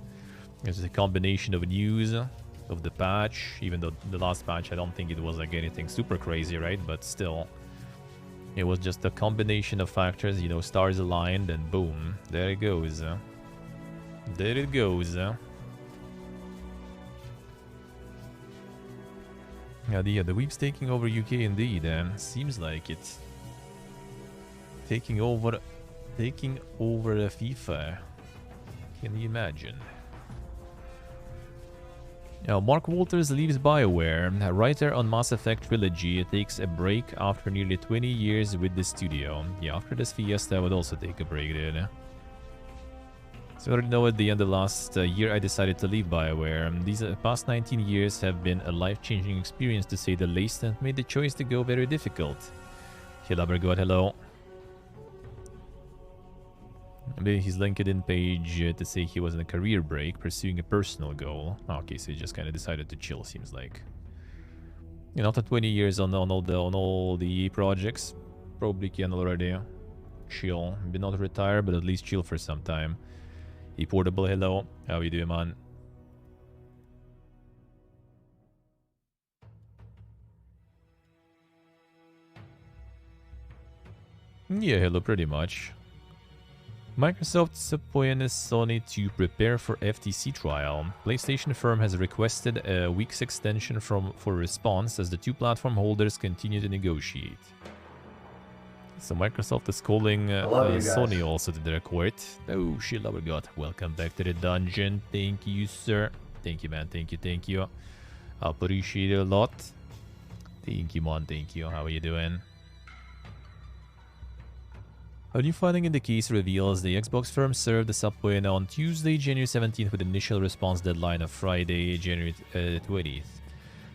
It's a combination of news, of the patch, even though the last patch, I don't think it was like anything super crazy, right? But still, it was just a combination of factors, you know, stars aligned, and boom, there it goes. There it goes. Yeah, the weeb's taking over UK indeed. Seems like it's taking over FIFA. Can you imagine? Now, Mark Walters leaves BioWare. A writer on Mass Effect Trilogy takes a break after nearly 20 years with the studio. Yeah, after this fiesta, I would also take a break, dude. So I already know at the end of last year, I decided to leave BioWare. These past 19 years have been a life-changing experience, to say the least, and made the choice to go very difficult. Hilabergot, hello. Maybe his LinkedIn page to say he was on a career break, pursuing a personal goal. Okay, so he just kind of decided to chill, seems like. You know, after 20 years on all the projects, probably can already chill. Maybe not retire, but at least chill for some time. Portable, hello. How you doing, man? Yeah, hello, pretty much. Microsoft disappointed Sony to prepare for FTC trial. PlayStation firm has requested a week's extension for response as the two platform holders continue to negotiate. So Microsoft is calling Sony also to their court. Oh, shit, we got. Welcome back to the dungeon. Thank you, sir. Thank you, man. Thank you. I appreciate it a lot. Thank you, man. Thank you. How are you doing? A new finding in the case reveals the Xbox firm served the subpoena on Tuesday, January 17th, with initial response deadline of Friday, January 20th.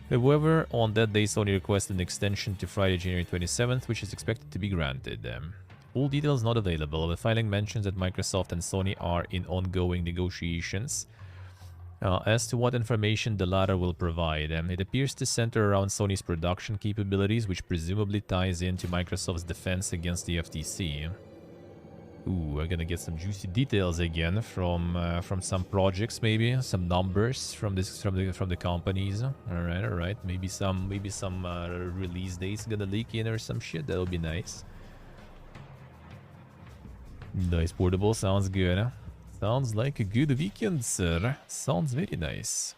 However, on that day, Sony requested an extension to Friday, January 27th, which is expected to be granted. All details not available. The filing mentions that Microsoft and Sony are in ongoing negotiations. As to what information the latter will provide, it appears to center around Sony's production capabilities, which presumably ties into Microsoft's defense against the FTC. Ooh, we're gonna get some juicy details again from some projects, maybe some numbers from the companies. All right. Maybe some release dates gonna leak in or some shit. That'll be nice. Nice portable, sounds good. Sounds like a good weekend, sir. Sounds very nice.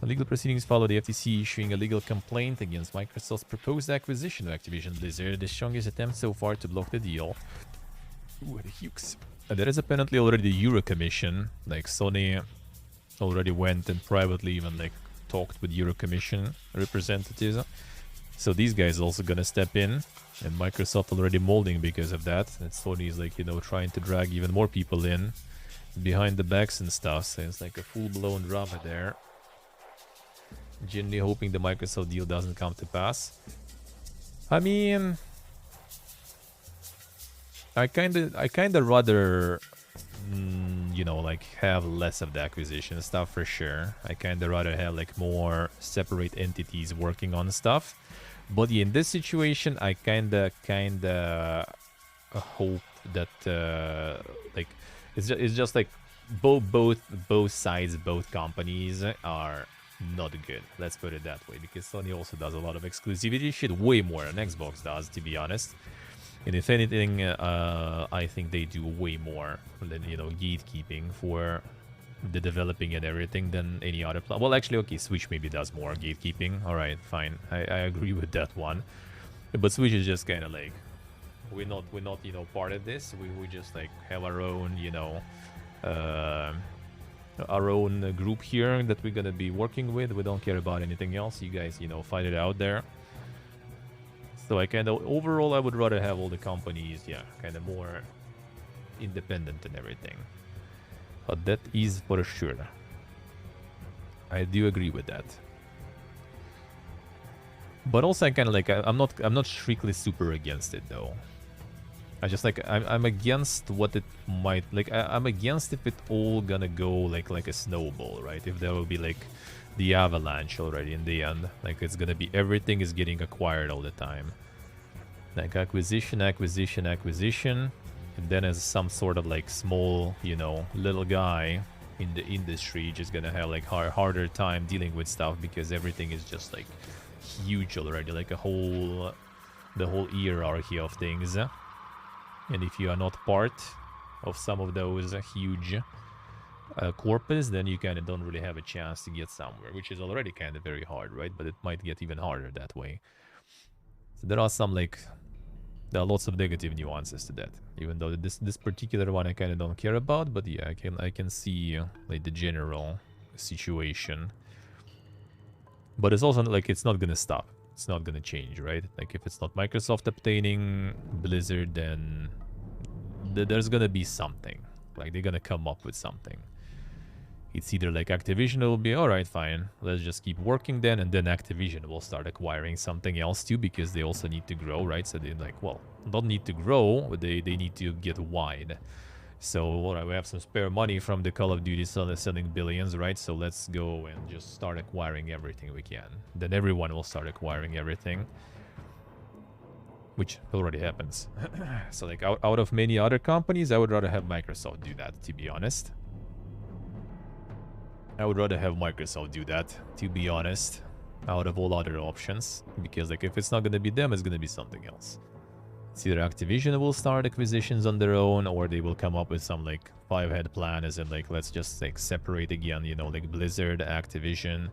Legal proceedings follow the FTC issuing a legal complaint against Microsoft's proposed acquisition of Activision Blizzard, the strongest attempt so far to block the deal. Ooh, the hukes. There is apparently already the Euro Commission. Like, Sony already went and privately even, like, talked with Euro Commission representatives. So these guys are also gonna step in. And Microsoft already molding because of that. And Sony is, like, you know, trying to drag even more people in behind the backs and stuff. So it's like a full-blown drama there. Genuinely hoping the Microsoft deal doesn't come to pass. I mean, I kinda rather, you know, like, have less of the acquisition stuff for sure. I kinda rather have, like, more separate entities working on stuff. But yeah, in this situation, I kinda hope that like it's just like both sides, both companies are not good. Let's put it that way, because Sony also does a lot of exclusivity shit, way more than Xbox does, to be honest. And if anything, I think they do way more than, you know, gatekeeping for the developing and everything than any other well, actually, okay, Switch maybe does more gatekeeping. All right, fine, I agree with that one. But Switch is just kind of like, we're not you know, part of this. We just, like, have our own, you know, our own group here that we're gonna be working with. We don't care about anything else. You guys, you know, fight it out there. So I kind of, overall, I would rather have all the companies, yeah, kind of more independent and everything. But that is for sure. I do agree with that. But also, I kind of like, I'm not strictly super against it though. I just like, I'm against what it might, like, I'm against if it all gonna go like a snowball, right? If there will be like the avalanche already in the end. Like, it's gonna be, everything is getting acquired all the time. Like, acquisition, acquisition, acquisition. And then as some sort of like small, you know, little guy in the industry, just gonna have like harder time dealing with stuff because everything is just like huge already, like the whole hierarchy of things. And if you are not part of some of those huge corpus, then you kind of don't really have a chance to get somewhere, which is already kind of very hard, right? But it might get even harder that way. So there are some like, there are lots of negative nuances to that, even though this particular one I kind of don't care about. But yeah, I can see like the general situation. But it's also like, it's not gonna stop. It's not gonna change, right? Like, if it's not Microsoft obtaining Blizzard, then there's gonna be something. Like, they're gonna come up with something. It's either like Activision will be, alright, fine, let's just keep working then, and then Activision will start acquiring something else too, because they also need to grow, right? So they're like, well, don't need to grow, but they need to get wide. So, alright, we have some spare money from the Call of Duty selling billions, right? So let's go and just start acquiring everything we can. Then everyone will start acquiring everything. Which already happens. So like, out of many other companies, I would rather have Microsoft do that, to be honest. I would rather have Microsoft do that, to be honest, out of all other options. Because like, if it's not gonna be them, it's gonna be something else. It's either Activision will start acquisitions on their own, or they will come up with some like 5-head plan, as in like, let's just like separate again, you know, like Blizzard, Activision,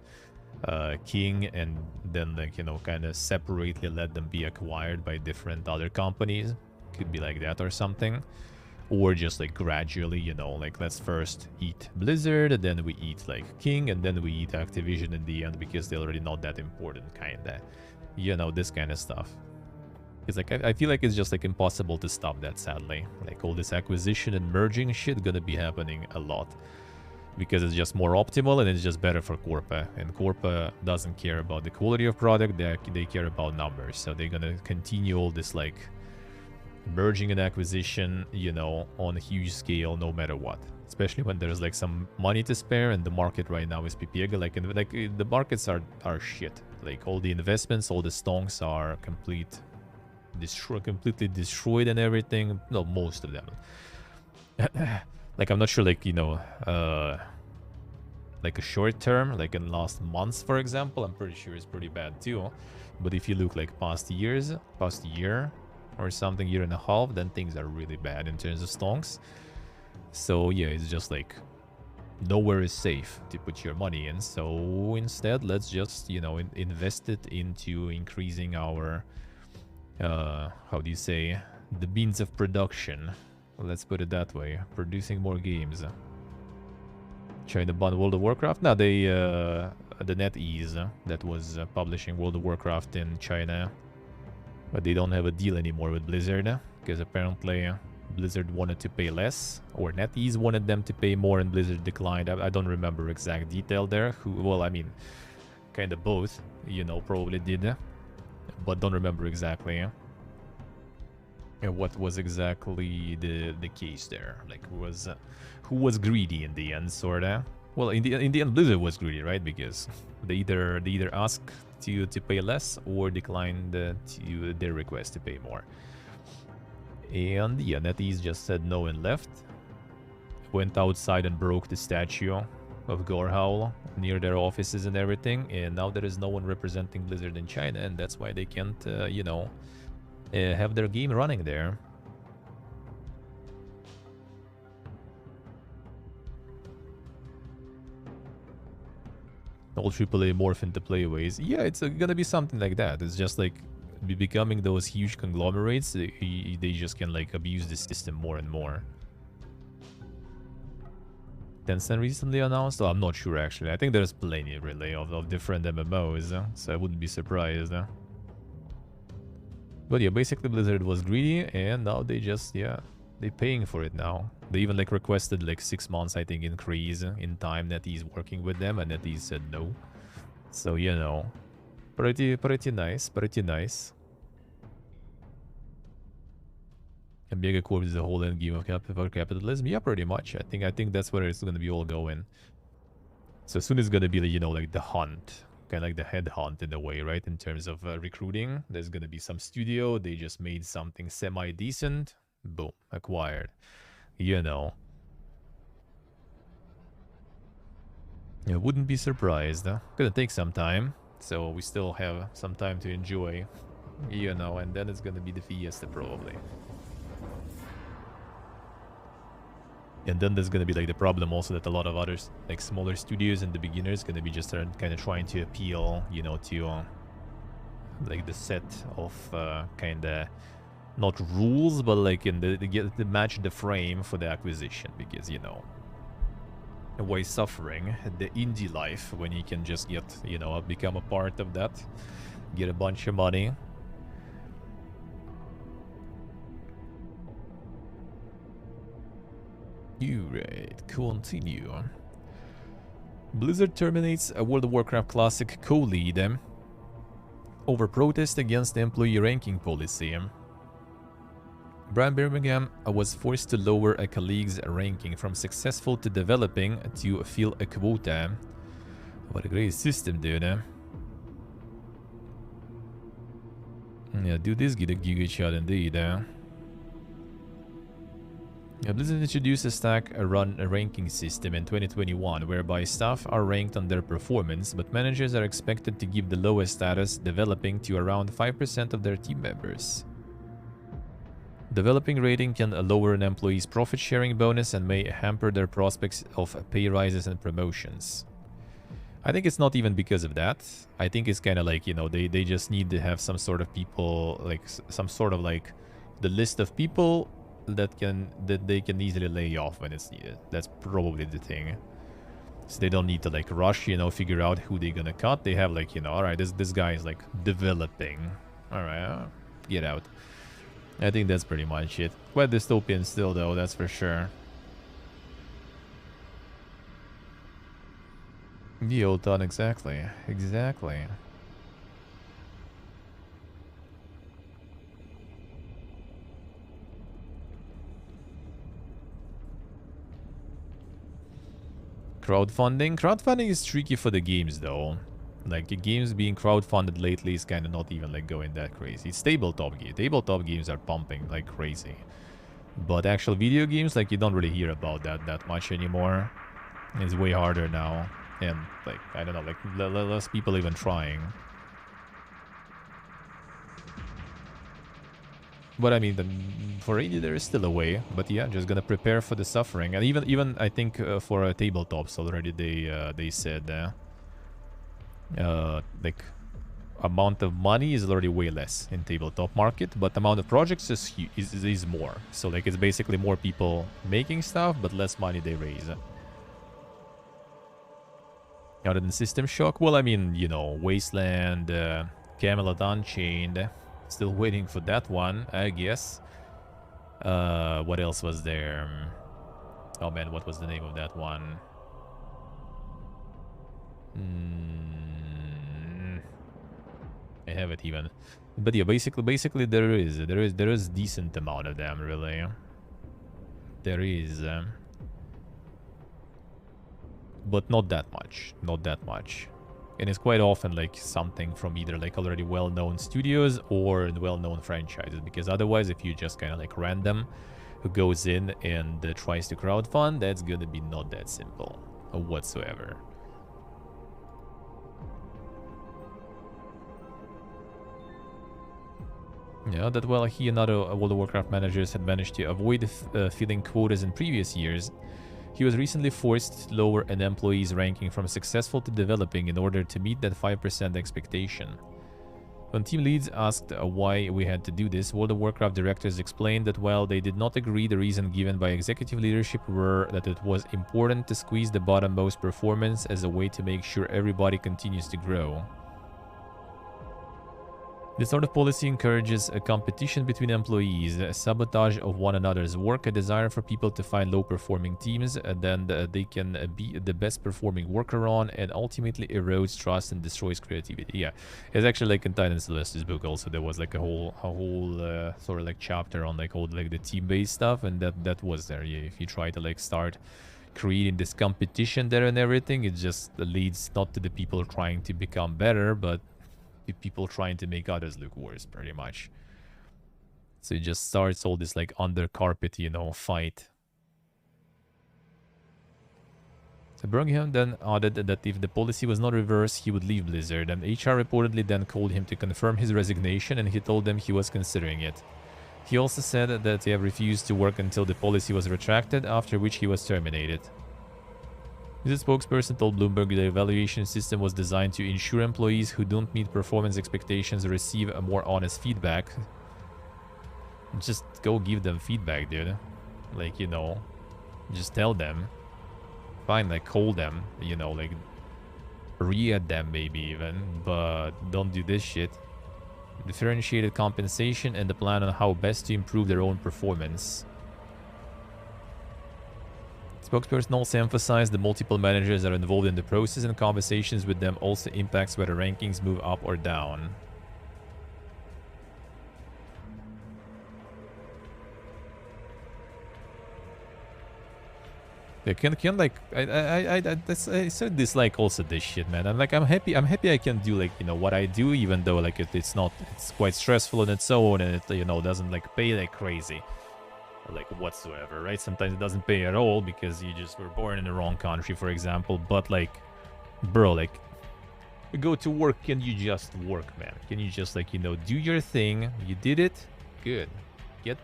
King, and then like, you know, kind of separately let them be acquired by different other companies. Could be like that or something. Or just like gradually, you know, like, let's first eat Blizzard, and then we eat like King, and then we eat Activision in the end, because they're already not that important, kinda. You know, this kind of stuff. It's like, I feel like it's just like impossible to stop that, sadly. Like, all this acquisition and merging shit gonna be happening a lot. Because it's just more optimal, and it's just better for Corpa. And Corpa doesn't care about the quality of product, they care about numbers. So they're gonna continue all this like merging and acquisition, you know, on a huge scale, no matter what. Especially when there's like some money to spare, and the market right now is pipiega. Like, the markets are shit. Like, all the investments, all the stonks are completely destroyed and everything. No, most of them. Like, I'm not sure, like, you know, like a short term, like in last months, for example, I'm pretty sure it's pretty bad too. But if you look like past year or something, year and a half, then things are really bad in terms of stonks. So yeah, it's just like, nowhere is safe to put your money in. So instead, let's just, you know, invest it into increasing our, how do you say, the means of production. Let's put it that way. Producing more games. China banned World of Warcraft? No, they, the NetEase that was publishing World of Warcraft in China. But they don't have a deal anymore with Blizzard. Because apparently Blizzard wanted to pay less. Or NetEase wanted them to pay more and Blizzard declined. I don't remember exact detail there. Well, I mean, kind of both, you know, probably did. But don't remember exactly. What was exactly the case there? Like, who was greedy in the end, sorta? Well, in the end, Blizzard was greedy, right? Because they either asked to pay less or declined their request to pay more. And yeah, NetEase just said no and left. Went outside and broke the statue of Gorehowl near their offices and everything. And now there is no one representing Blizzard in China, and that's why they can't, you know, have their game running there. All AAA morph into playways. Yeah, it's gonna be something like that. It's just like becoming those huge conglomerates. They just can like abuse the system more and more. Tencent recently announced? Oh, I'm not sure actually. I think there's plenty really of different MMOs, so I wouldn't be surprised. But yeah, basically Blizzard was greedy, and now they just, yeah, they're paying for it now. They even like requested like 6 months, I think, increase in time that he's working with them, and that he said no. So, you know, pretty nice, pretty nice. And Mega Corp is the whole end game of capitalism. Yeah, pretty much. I think that's where it's gonna be all going. So soon it's gonna be, you know, like the hunt, kind of like the head hunt in a way, right? In terms of recruiting, there's gonna be some studio. They just made something semi-decent. Boom, acquired. You know. Yeah, wouldn't be surprised. Gonna take some time, so we still have some time to enjoy. You know, and then it's gonna be the Fiesta probably. And then there's gonna be like the problem also that a lot of others, like smaller studios and the beginners, gonna be just kind of trying to appeal, you know, to like the set of kind of not rules, but like in the match the frame for the acquisition, because you know, why suffering the indie life when you can just get, you know, become a part of that, get a bunch of money. You right, continue. Blizzard terminates a World of Warcraft Classic co-lead over protest against the employee ranking policy. Brian Birmingham was forced to lower a colleague's ranking from successful to developing to fill a quota. What a great system, dude. Yeah, dude, this get a giga shot indeed. Blizzard introduced a stack run ranking system in 2021 whereby staff are ranked on their performance, but managers are expected to give the lowest status, developing to around 5% of their team members. Developing rating can lower an employee's profit sharing bonus and may hamper their prospects of pay rises and promotions. I think it's not even because of that. I think it's kind of like, you know, they just need to have some sort of people, like some sort of like the list of people that they can easily lay off when it's needed. That's probably the thing. So they don't need to like rush, you know, figure out who they're gonna cut. They have like, you know, all right, this guy is like developing. All right, get out. I think that's pretty much it. Quite dystopian still though, that's for sure. The old done, exactly. Exactly. Crowdfunding? Crowdfunding is tricky for the games though. Like, the games being crowdfunded lately is kind of not even like going that crazy. It's tabletop games. Tabletop games are pumping like crazy. But actual video games, like, you don't really hear about that much anymore. It's way harder now. And, like, I don't know, like, less people even trying. But I mean, for indie there is still a way. But yeah, just gonna prepare for the suffering. And even I think for tabletops already they said like amount of money is already way less in tabletop market, but amount of projects is more. So like it's basically more people making stuff, but less money they raise. Other than System Shock, well, I mean, you know, Wasteland, Camelot Unchained. Still waiting for that one, I guess. What else was there? Oh man, what was the name of that one? I have it even. But yeah, basically there is decent amount of them, really. There is. But not that much. Not that much. And it's quite often like something from either like already well-known studios or well-known franchises, because otherwise if you just kind of like random who goes in and tries to crowdfund, that's gonna be not that simple whatsoever. Yeah, that while he and other World of Warcraft managers had managed to avoid filling quotas in previous years, he was recently forced to lower an employee's ranking from successful to developing in order to meet that 5% expectation. When team leads asked why we had to do this, World of Warcraft directors explained that while they did not agree, the reason given by executive leadership were that it was important to squeeze the bottom-most performance as a way to make sure everybody continues to grow. This sort of policy encourages a competition between employees, a sabotage of one another's work, a desire for people to find low-performing teams, then they can be the best-performing worker on, and ultimately erodes trust and destroys creativity. Yeah, it's actually like in Titan Celeste's book also, there was like a whole sort of like chapter on like all like the team-based stuff, and that was there. Yeah, if you try to like start creating this competition there and everything, it just leads not to the people trying to become better, but people trying to make others look worse, pretty much. So it just starts all this like under carpet, you know, fight. So Birmingham then added that if the policy was not reversed, he would leave Blizzard, and HR reportedly then called him to confirm his resignation, and he told them he was considering it. He also said that he had refused to work until the policy was retracted, after which he was terminated. The spokesperson told Bloomberg the evaluation system was designed to ensure employees who don't meet performance expectations receive a more honest feedback. Just go give them feedback, dude. Like, you know, just tell them. Fine, like, call them, you know, like, re-add them maybe even, but don't do this shit. Differentiated compensation and the plan on how best to improve their own performance. Spokesperson also emphasized the multiple managers that are involved in the process, and conversations with them also impacts whether rankings move up or down. They can like I so dislike also this shit, man. I'm happy I can do like, you know, what I do, even though like it's quite stressful on its own, and it, you know, doesn't like pay like crazy. Like whatsoever, right? Sometimes it doesn't pay at all because you just were born in the wrong country, for example. But like, bro, like, you go to work, can you just work, man? Can you just like, you know, do your thing? You did it, good. Get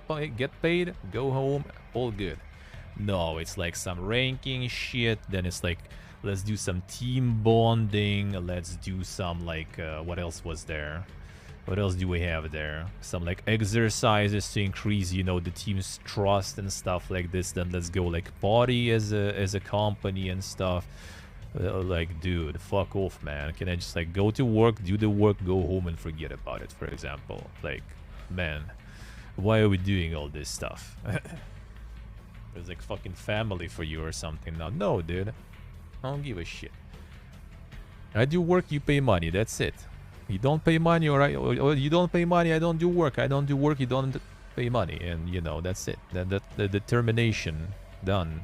paid, go home, all good. No, it's like some ranking shit. Then it's like, let's do some team bonding. Let's do some like, what else was there? What else do we have there? Some like exercises to increase, you know, the team's trust and stuff like this. Then let's go like party as a company and stuff. Like, dude, fuck off, man. Can I just like go to work, do the work, go home and forget about it, for example? Like, man, why are we doing all this stuff? There's like fucking family for you or something now. No, dude, I don't give a shit. I do work, you pay money, that's it. You don't pay money, or you don't pay money, I don't do work. I don't do work, you don't pay money. And, you know, that's it. The determination. Done.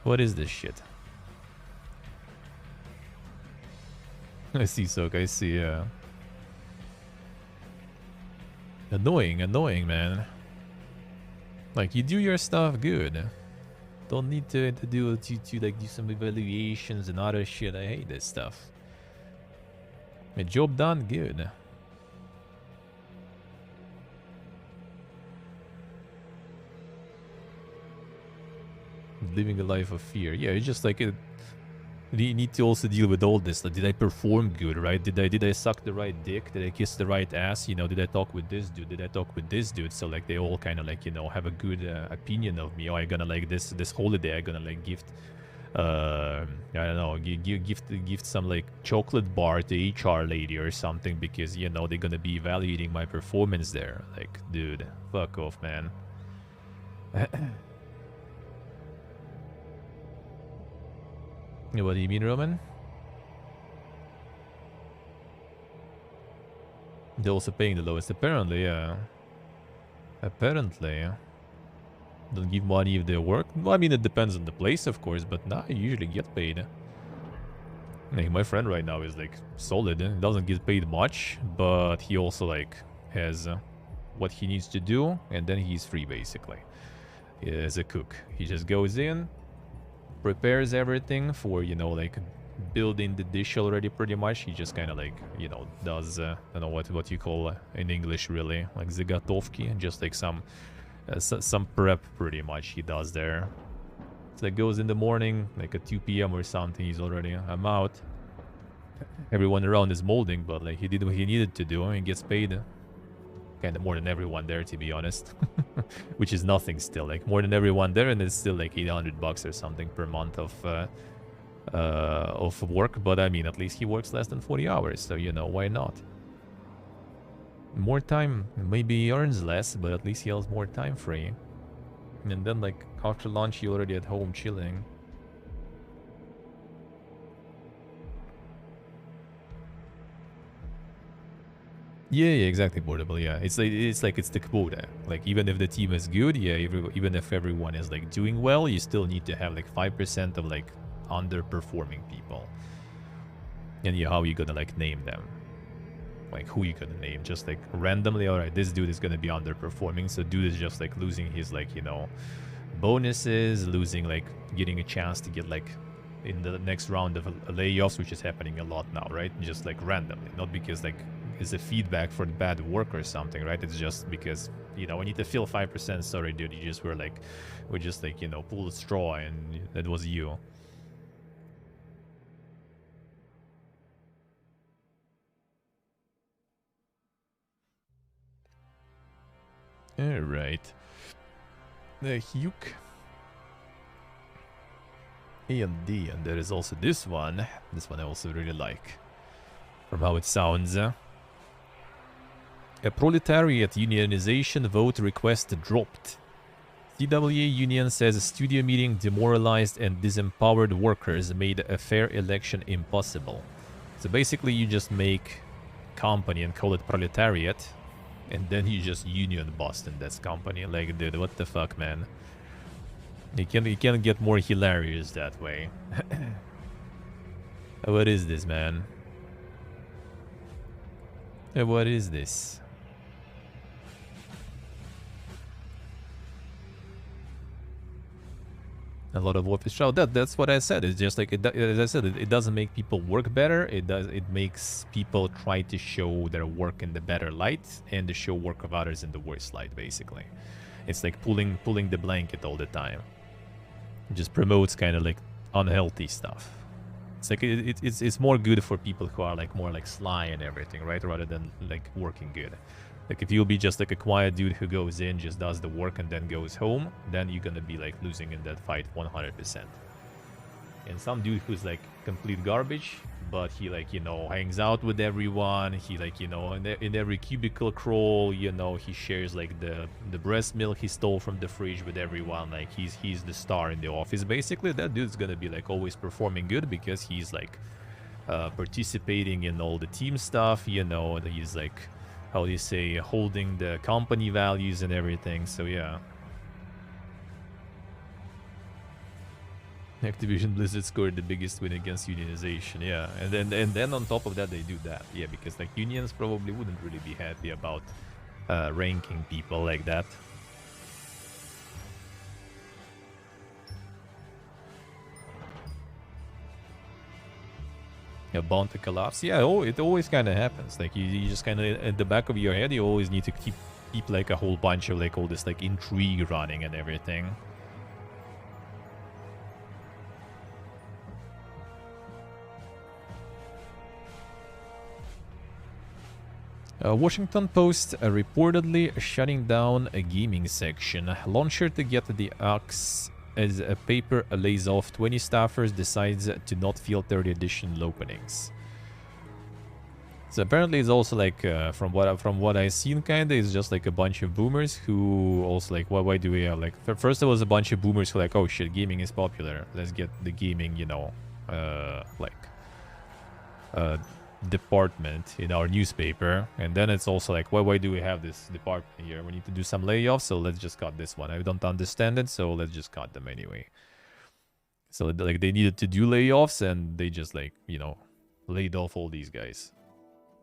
What is this shit? I see, Soak. I see, Annoying, man. Like, you do your stuff, good. Don't need to do some evaluations and other shit. I hate this stuff. A job done, good. Living a life of fear. Yeah, it's just like you need to also deal with all this. Like, did I perform good, right? Did I suck the right dick? Did I kiss the right ass? You know, did I talk with this dude? Did I talk with this dude? So like they all kind of like, you know, have a good opinion of me. Oh, I'm gonna like this holiday. I'm gonna like gift. I don't know, gift some like chocolate bar to HR lady or something because, you know, they're gonna be evaluating my performance there. Like, dude, fuck off, man. What do you mean, Roman? They're also paying the lowest, apparently, yeah. Apparently. Don't give money if they work. Well, I mean, it depends on the place, of course, but nah, you usually get paid. Like, my friend right now is, like, solid. He doesn't get paid much, but he also, like, has what he needs to do, and then he's free, basically. As a cook. He just goes in, prepares everything for, you know, like, building the dish already pretty much. He just kind of, like, you know, does, I don't know what you call in English, really. Like, zagotovki, and just, like, some prep pretty much he does there. So it goes in the morning, like at 2 p.m. or something, he's already, I'm out. Everyone around is molding, but like he did what he needed to do and gets paid kind of more than everyone there, to be honest. Which is nothing still, like more than everyone there, and it's still like $800 or something per month of work. But I mean, at least he works less than 40 hours, so you know, why not? More time, maybe he earns less, but at least he has more time free. And then, like, after lunch, you're already at home chilling. Yeah, exactly, portable. Yeah, it's like it's the quota. Like, even if the team is good, yeah, even if everyone is like doing well, you still need to have like 5% of like underperforming people. And yeah, how you gonna like name them? Like, who you gonna name? Just like randomly? All right, this dude is gonna be underperforming, so dude is just like losing his like, you know, bonuses, losing like getting a chance to get like in the next round of layoffs, which is happening a lot now, right? Just like randomly, not because like it's a feedback for the bad work or something, right? It's just because, you know, we need to fill 5%. Sorry, dude, you just were like, we just like, you know, pulled a straw and that was you. All right. The Hugh. A&D, and there is also this one. This one I also really like, from how it sounds. A proletariat unionization vote request dropped. CWA union says a studio meeting demoralized and disempowered workers made a fair election impossible. So basically you just make company and call it proletariat, and then you just union bust in this company. Like, dude, what the fuck, man? You can't get more hilarious that way. What is this, man? What is this? A lot of office show. That's what I said. It's just like as I said, it doesn't make people work better. It makes people try to show their work in the better light and to show work of others in the worst light. Basically, it's like pulling the blanket all the time. It just promotes kind of like unhealthy stuff. It's like it's more good for people who are like more like sly and everything, right? Rather than like working good. Like, if you'll be just like a quiet dude who goes in, just does the work and then goes home, then you're gonna be like losing in that fight 100%. And some dude who's like complete garbage, but he like, you know, hangs out with everyone. He like, you know, in every cubicle crawl, you know, he shares like the breast milk he stole from the fridge with everyone. Like, he's the star in the office. Basically, that dude's gonna be like always performing good because he's like participating in all the team stuff, you know, and he's like, how do you say, holding the company values and everything. So yeah. Activision Blizzard scored the biggest win against unionization, yeah. And then on top of that they do that, yeah, because like unions probably wouldn't really be happy about ranking people like that. Yeah, bound to collapse. Yeah, it always kind of happens. Like you just kind of at the back of your head, you always need to keep like a whole bunch of like all this like intrigue running and everything. Washington Post reportedly shutting down a gaming section. Launcher to get the axe as a paper lays off 20 staffers, decides to not filter the additional openings. So apparently it's also like from what I've seen, kinda it's just like a bunch of boomers who also like why do we have like first there was a bunch of boomers who like, oh shit, gaming is popular, let's get the gaming, you know, department in our newspaper. And then it's also like, why do we have this department here? We need to do some layoffs, so let's just cut this one. I don't understand it, so let's just cut them anyway. So like they needed to do layoffs and they just like, you know, laid off all these guys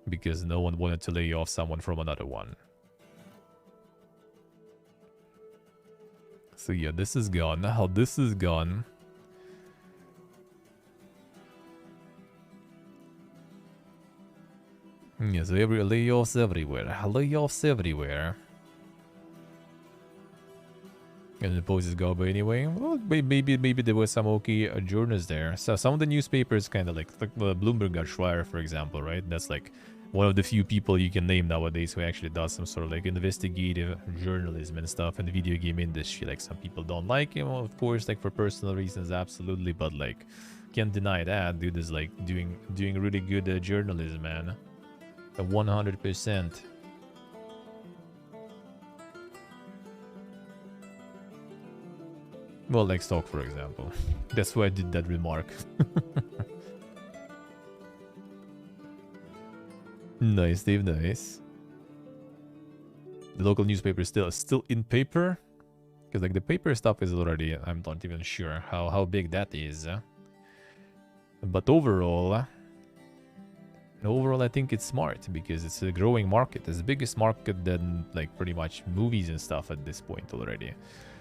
because no one wanted to lay off someone from another one. So yeah, this is gone. Now this is gone. Yeah, so layoffs everywhere. Layoffs everywhere. And the post is garbage anyway. Well, maybe there were some okay journalists there. So some of the newspapers kind of like Bloomberg got Schreier, for example, right? That's like one of the few people you can name nowadays who actually does some sort of like investigative journalism and stuff in the video game industry. Like, some people don't like him, of course, like for personal reasons, absolutely, but like can't deny that dude is like doing really good journalism, man. 100%. Well, like stock, for example. That's why I did that remark. Nice, Dave, nice. The local newspaper is still in paper? Because like the paper stuff is already, I'm not even sure how big that is. But overall, I think it's smart because it's a growing market. It's the biggest market than like pretty much movies and stuff at this point already.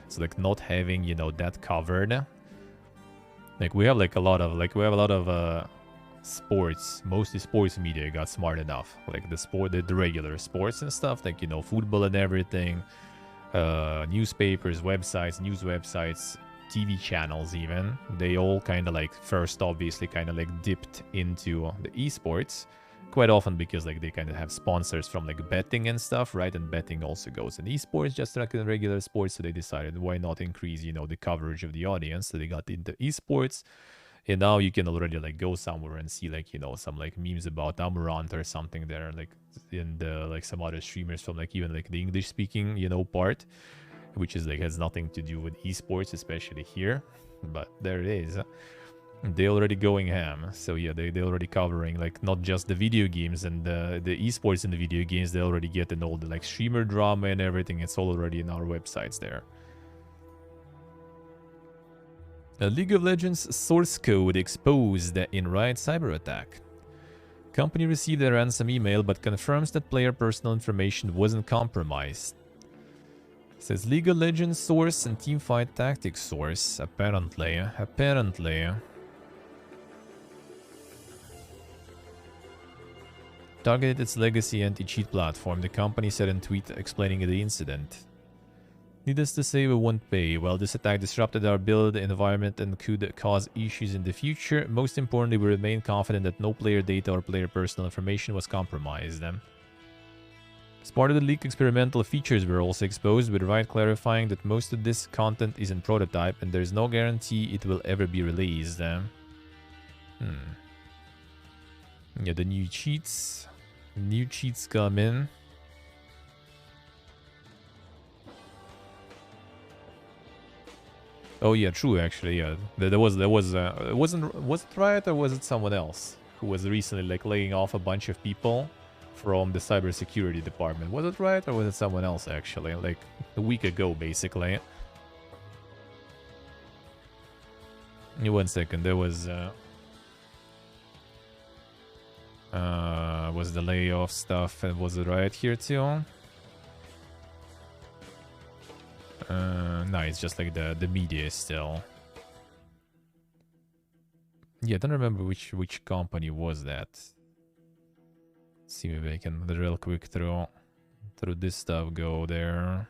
So like not having, you know, that covered. Like we have a lot of sports, mostly sports media got smart enough. Like the regular sports and stuff, like, you know, football and everything. Newspapers, websites, news websites, TV channels even. They all kind of like first obviously kind of like dipped into the esports. Quite often because like they kind of have sponsors from like betting and stuff, right? And betting also goes in esports just like in regular sports. So they decided why not increase, you know, the coverage of the audience. So they got into esports. And now you can already like go somewhere and see like, you know, some like memes about Amurant or something there, like in the like some other streamers from like even like the English speaking, you know, part, which is like has nothing to do with esports, especially here. But there it is. They're already going ham. So yeah, they're already covering like not just the video games and the esports in the video games. They already get in all the like streamer drama and everything. It's all already in our websites there. A League of Legends source code exposed in Riot cyber attack. Company received a ransom email but confirms that player personal information wasn't compromised. Says League of Legends source and Teamfight Tactics source. Apparently. Targeted its legacy anti-cheat platform, the company said in a tweet explaining the incident. Needless to say, we won't pay. While this attack disrupted our build environment and could cause issues in the future, most importantly, we remain confident that no player data or player personal information was compromised. As part of the leak, experimental features were also exposed, with Riot clarifying that most of this content is in prototype and there is no guarantee it will ever be released. Yeah, the new cheats. New cheats come in. Oh yeah, true. Actually, yeah. There was. Was it Riot or was it someone else who was recently like laying off a bunch of people from the cybersecurity department? Was it Riot or was it someone else? Actually, like a week ago, basically. 1 second. There was the layoff stuff, and was it Riot here too? No, it's just like the media still. Yeah, I don't remember which company was that. Let's see, maybe I can real quick through this stuff go there.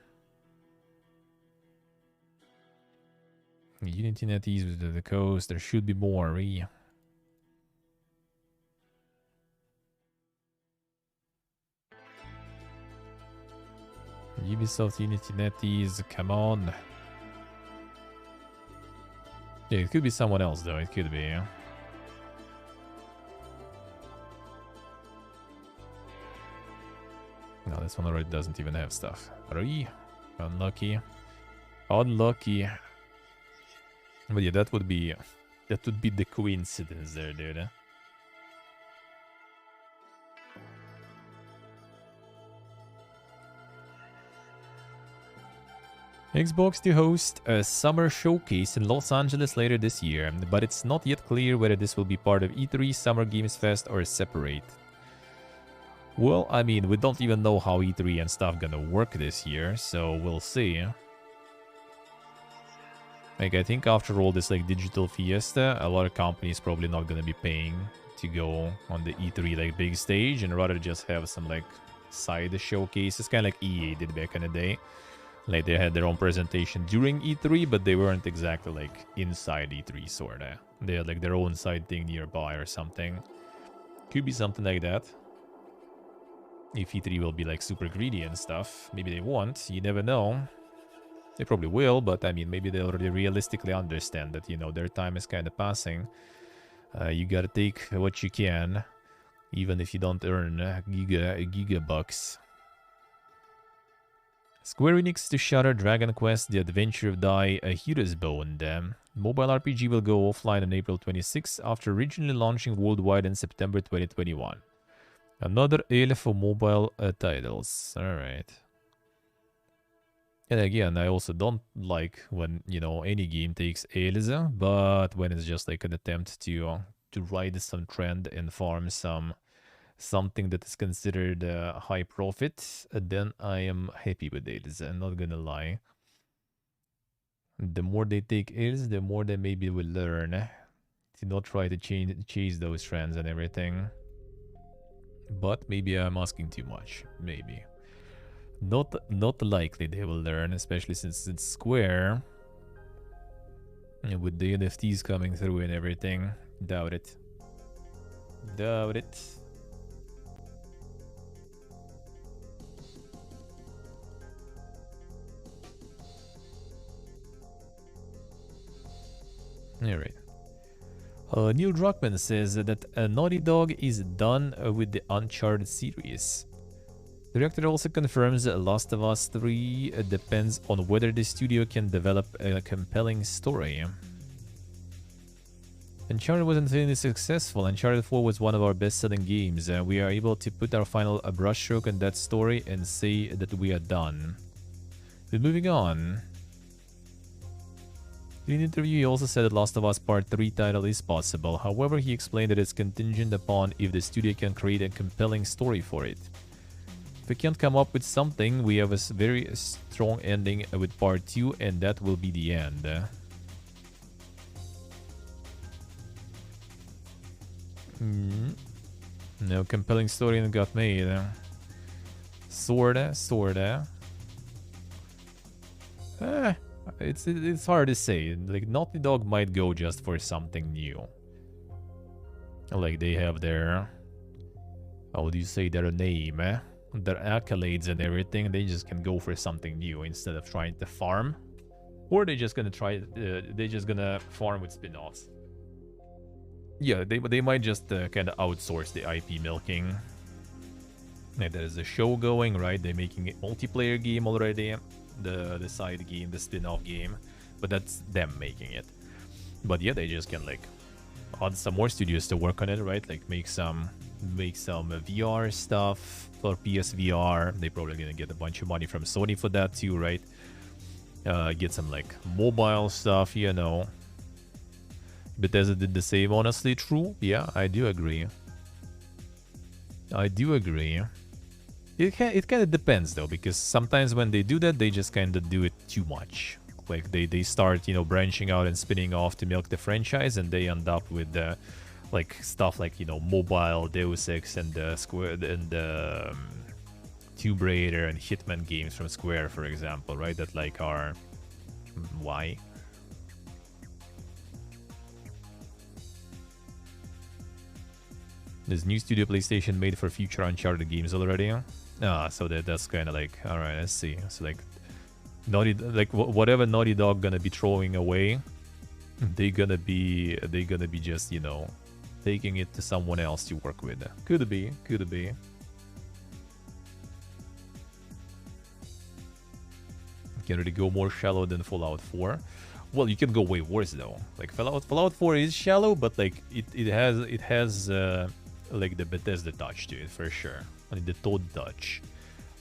Unity NetEase with the coast. There should be more. Ubisoft, Unity, NetEase, come on. Yeah, it could be someone else though, it could be, yeah. No, this one already doesn't even have stuff. Unlucky. Unlucky. But yeah, that would be the coincidence there, dude. Xbox to host a summer showcase in Los Angeles later this year, but it's not yet clear whether this will be part of E3, Summer Games Fest, or separate. Well, I mean, we don't even know how E3 and stuff gonna work this year, so we'll see. Like, I think after all this, like, digital fiesta, a lot of companies probably not gonna be paying to go on the E3, like, big stage, and rather just have some, like, side showcases, kind of like EA did back in the day. Like, they had their own presentation during E3, but they weren't exactly, like, inside E3, sorta. They had, like, their own side thing nearby or something. Could be something like that. If E3 will be, like, super greedy and stuff. Maybe they won't. You never know. They probably will, but, I mean, maybe they already realistically understand that, you know, their time is kind of passing. You gotta take what you can, even if you don't earn gigabucks. Square Enix to shutter Dragon Quest, The Adventure of Dai, A Hero's Bone. Mobile RPG will go offline on April 26 after originally launching worldwide in September 2021. Another ale for mobile titles. Alright. And again, I also don't like when, you know, any game takes ales, but when it's just like an attempt to ride some trend and farm something that is considered high profit, then I am happy with ales. I'm not gonna lie. The more they take ales, the more they maybe will learn to not try to chase those trends and everything. But maybe I'm asking too much. Maybe. Not likely they will learn, especially since it's Square. And with the NFTs coming through and everything. Doubt it. Doubt it. Alright. Neil Druckmann says that Naughty Dog is done with the Uncharted series. The director also confirms that Last of Us 3 depends on whether the studio can develop a compelling story. Uncharted was insanely successful. Uncharted 4 was one of our best-selling games. We are able to put our final brushstroke on that story and say that we are done. But moving on. In an interview, he also said that Last of Us Part 3 title is possible. However, he explained that it's contingent upon if the studio can create a compelling story for it. If we can't come up with something, we have a very strong ending with Part 2, and that will be the end. No compelling story and got made. Sorta. It's hard to say. Like, Naughty Dog might go just for something new. Like, they have their... how do you say their name, their accolades and everything. They just can go for something new instead of trying to farm. Or they're just gonna farm with spin-offs. Yeah, they might just kind of outsource the IP milking. Like, there's a show going, right? They're making a multiplayer game already. The side game, the spin-off game. But that's them making it. But yeah, they just can, like, add some more studios to work on it, right? Like, make some VR stuff for PSVR. They're probably gonna get a bunch of money from Sony for that too, right? Get some, like, mobile stuff, you know. Bethesda did the same, honestly. True. Yeah, I do agree. It kind of depends, though, because sometimes when they do that, they just kind of do it too much. Like, they start, you know, branching out and spinning off to milk the franchise, and they end up with, like, stuff like, you know, mobile, Deus Ex, and Square, and Tomb Raider and Hitman games from Square, for example, right? That, like, are... why? There's new studio PlayStation made for future Uncharted games already. So that's kind of like, all right, let's see. So like, whatever Naughty Dog gonna be throwing away, they gonna be just, you know, taking it to someone else to work with. Could be. Can really go more shallow than Fallout 4. Well, you can go way worse though. Like Fallout 4 is shallow, but like it has like the Bethesda touch to it for sure. Like the Toad touch.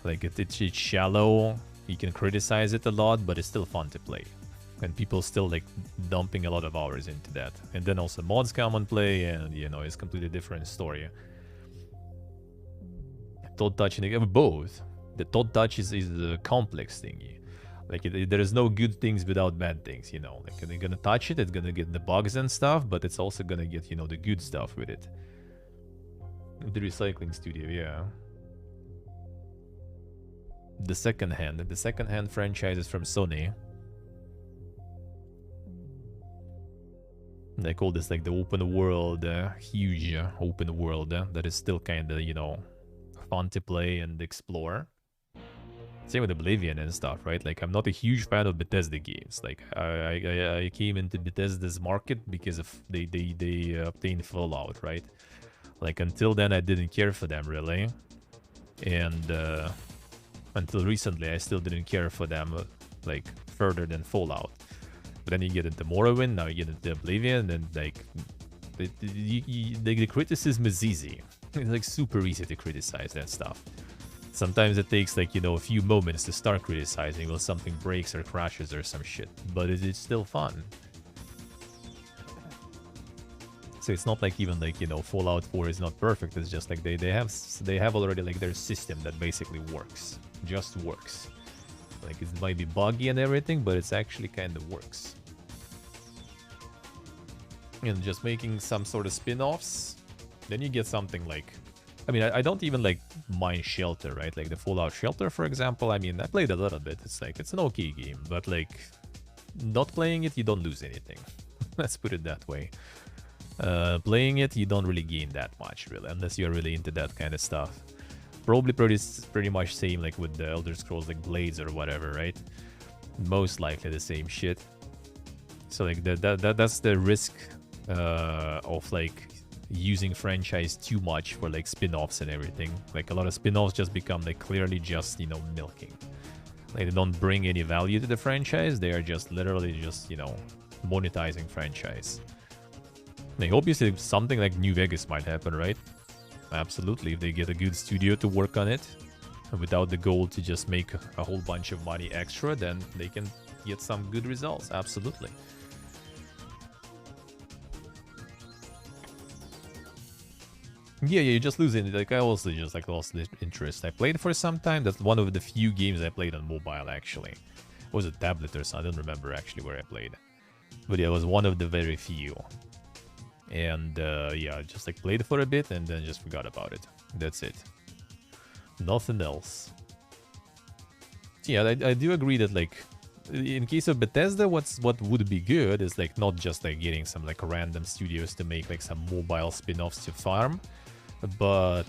Like it's shallow. You can criticize it a lot, but it's still fun to play. And people still like dumping a lot of hours into that. And then also mods come and play, and you know, it's a completely different story. Toad touch and both. The Toad touch is a complex thingy. Like, there is no good things without bad things, you know. Like, they're gonna touch it, it's gonna get the bugs and stuff, but it's also gonna get, you know, the good stuff with it. The recycling studio, yeah. The second hand franchises from Sony. They call this like the open world, huge open world that is still kind of, you know, fun to play and explore. Same with Oblivion and stuff, right? Like, I'm not a huge fan of Bethesda games. Like, I came into Bethesda's market because of they obtained Fallout, right? Like, until then, I didn't care for them, really. And Until recently, I still didn't care for them like further than Fallout. But then you get into Morrowind, now you get into Oblivion, and like the criticism is easy. It's like super easy to criticize that stuff. Sometimes it takes like, you know, a few moments to start criticizing while something breaks or crashes or some shit. But it's still fun. So it's not like even like, you know, Fallout 4 is not perfect. It's just like they have already like their system that basically works. Just works. Like it might be buggy and everything, but it's actually kind of works. And just making some sort of spin-offs, then you get something like, I mean, I don't even like mind Shelter, right? Like the Fallout Shelter, for example. I mean, I played a little bit. It's like, it's an okay game, but like not playing it, you don't lose anything. Let's put it that way. Playing it, you don't really gain that much, really, unless you're really into that kind of stuff. Probably pretty much same like with the Elder Scrolls, like Blades or whatever, right? Most likely the same shit. So like that's the risk of like using franchise too much for like spin-offs and everything. Like a lot of spin-offs just become like clearly just, you know, milking. Like they don't bring any value to the franchise. They are just literally just, you know, monetizing franchise. Like obviously something like New Vegas might happen, right? Absolutely, if they get a good studio to work on it without the goal to just make a whole bunch of money extra, then they can get some good results. Absolutely. Yeah, you just lose it. Like I also just like lost interest. I played for some time. That's one of the few games I played on mobile actually. It was a tablet or something. I don't remember actually where I played. But yeah, it was one of the very few. And yeah, just like played for a bit and then just forgot about it. That's it. Nothing else. Yeah, I do agree that like in case of Bethesda, what would be good is like not just like getting some like random studios to make like some mobile spin-offs to farm, but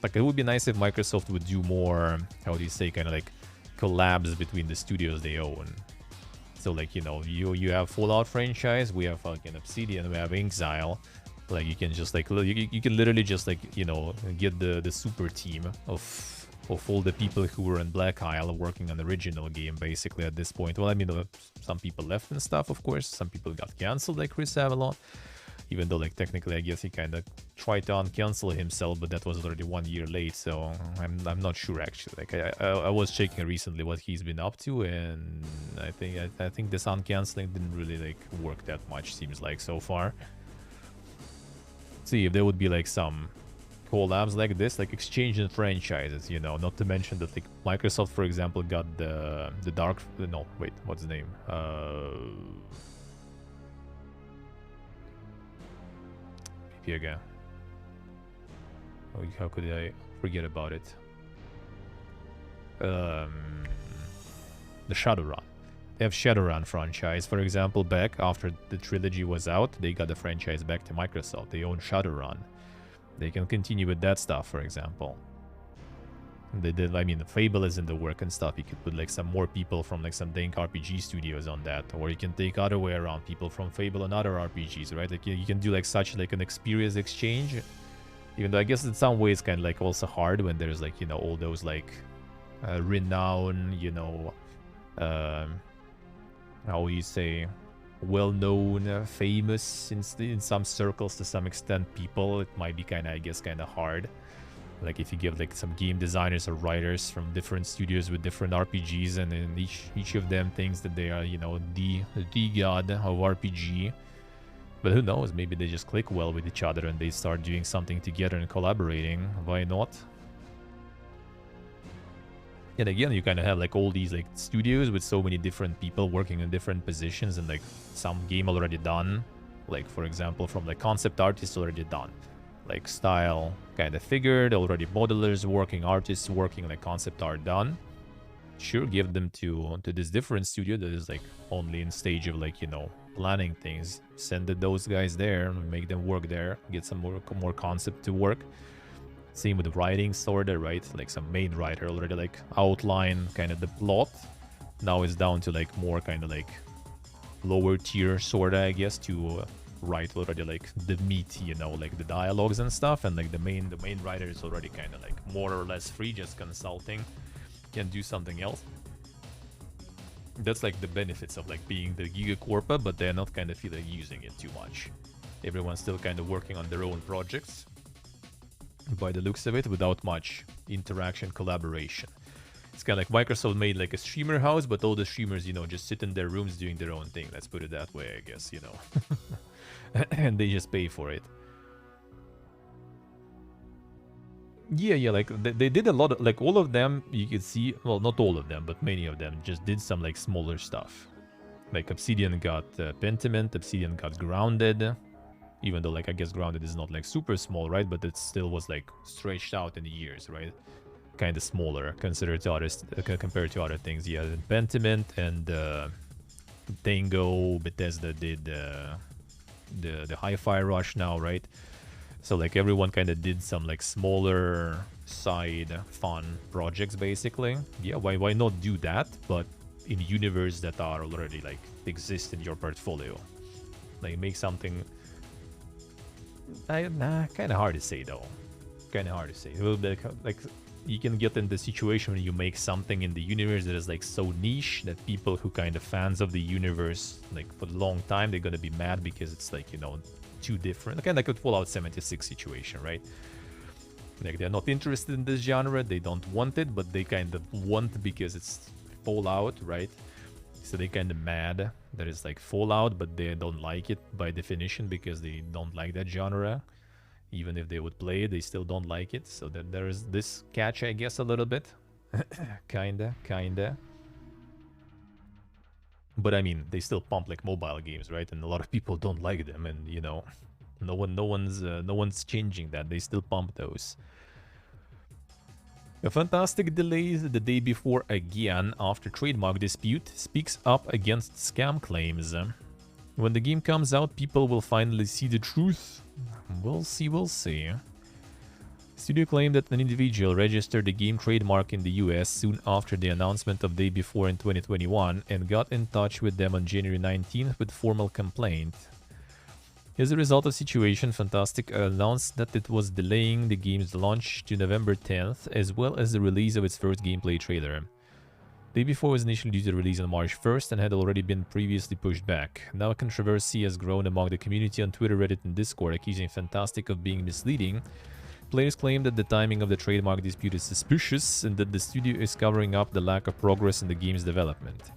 like it would be nice if Microsoft would do more, how do you say, kind of like collabs between the studios they own. So like, you know, you have Fallout franchise, we have fucking Obsidian, we have Exile. Like you can just like you can literally just like, you know, get the super team of all the people who were in Black Isle working on the original game basically at this point. Well, I mean, some people left and stuff, of course. Some people got cancelled, like Chris Avalon. Even though, like, technically, I guess he kind of tried to uncancel himself, but that was already 1 year late, so I'm not sure, actually. Like, I was checking recently what he's been up to, and I think this uncanceling didn't really, like, work that much, seems like, so far. See, if there would be, like, some collabs like this, like exchanging franchises, you know, not to mention that, like, Microsoft, for example, got the Dark... No, wait, what's the name? Again. Oh, how could I forget about it? The Shadowrun. They have Shadowrun franchise, for example, back after the trilogy was out. They got the franchise back to Microsoft. They own Shadowrun. They can continue with that stuff, for example. They did, I mean, Fable is in the work and stuff. You could put like some more people from like some dank RPG studios on that, or you can take other way around people from Fable and other RPGs, right? Like you can do like such like an experience exchange. Even though I guess in some ways kind of like also hard when there's like, you know, all those like renowned, you know, how you say, well-known, famous in some circles to some extent people. It might be kind of, I guess, kind of hard. Like if you give like some game designers or writers from different studios with different RPGs, and then each of them thinks that they are, you know, the god of RPG. But who knows? Maybe they just click well with each other and they start doing something together and collaborating. Why not? And again, you kind of have like all these like studios with so many different people working in different positions, and like some game already done. Like for example, from like concept artists already done. Like style kind of figured, already modelers working, artists working, like concept art done. Sure, give them to this different studio that is like only in stage of like, you know, planning things. Send those guys there, make them work there, get some more concept to work. Same with writing, sorta, right? Like some main writer already like outline kind of the plot. Now it's down to like more kind of like lower tier sorta, I guess, to write already like the meat, you know, like the dialogues and stuff. And like the main writer is already kind of like more or less free, just consulting. can do something else. That's like the benefits of like being the Gigacorpa, but they're not kind of feel like using it too much. Everyone's still kind of working on their own projects, by the looks of it, without much interaction, collaboration. It's kind of like Microsoft made like a streamer house, but all the streamers, you know, just sit in their rooms doing their own thing. Let's put it that way, I guess, you know. And they just pay for it. Yeah, like they did a lot of, like all of them, you could see, well, not all of them, but many of them just did some like smaller stuff. Like Obsidian got Pentiment, Obsidian got Grounded, even though like I guess Grounded is not like super small, right? But it still was like stretched out in the years, right? Kind of smaller considered to others, compared to other things. Yeah, Pentiment and Tango, Bethesda did the Hi-Fi Rush now, right? So like everyone kind of did some like smaller side fun projects basically. Yeah, why not do that, but in universe that are already like exist in your portfolio. Like make something kind of hard to say though. Kind of hard to say. It will be like you can get in the situation when you make something in the universe that is like so niche that people who kind of fans of the universe like for a long time, they're gonna be mad because it's like, you know, too different. Kind of like a Fallout 76 situation, right? Like they're not interested in this genre, they don't want it, but they kind of want because it's Fallout, right? So they kind of mad that it's like Fallout, but they don't like it by definition because they don't like that genre. Even if they would play it, they still don't like it. So that there is this catch, I guess, a little bit. kinda. But I mean, they still pump like mobile games, right? And a lot of people don't like them, and you know, no one's changing that. They still pump those. A fantastic delay the day before again after trademark dispute speaks up against scam claims. When the game comes out, people will finally see the truth. We'll see. Studio claimed that an individual registered the game trademark in the US soon after the announcement of day before in 2021 and got in touch with them on January 19th with formal complaint. As a result of the situation, Fantastic announced that it was delaying the game's launch to November 10th, as well as the release of its first gameplay trailer. Day before was initially due to release on March 1st and had already been previously pushed back. Now controversy has grown among the community on Twitter, Reddit, and Discord, accusing Fantastic of being misleading. Players claim that the timing of the trademark dispute is suspicious and that the studio is covering up the lack of progress in the game's development.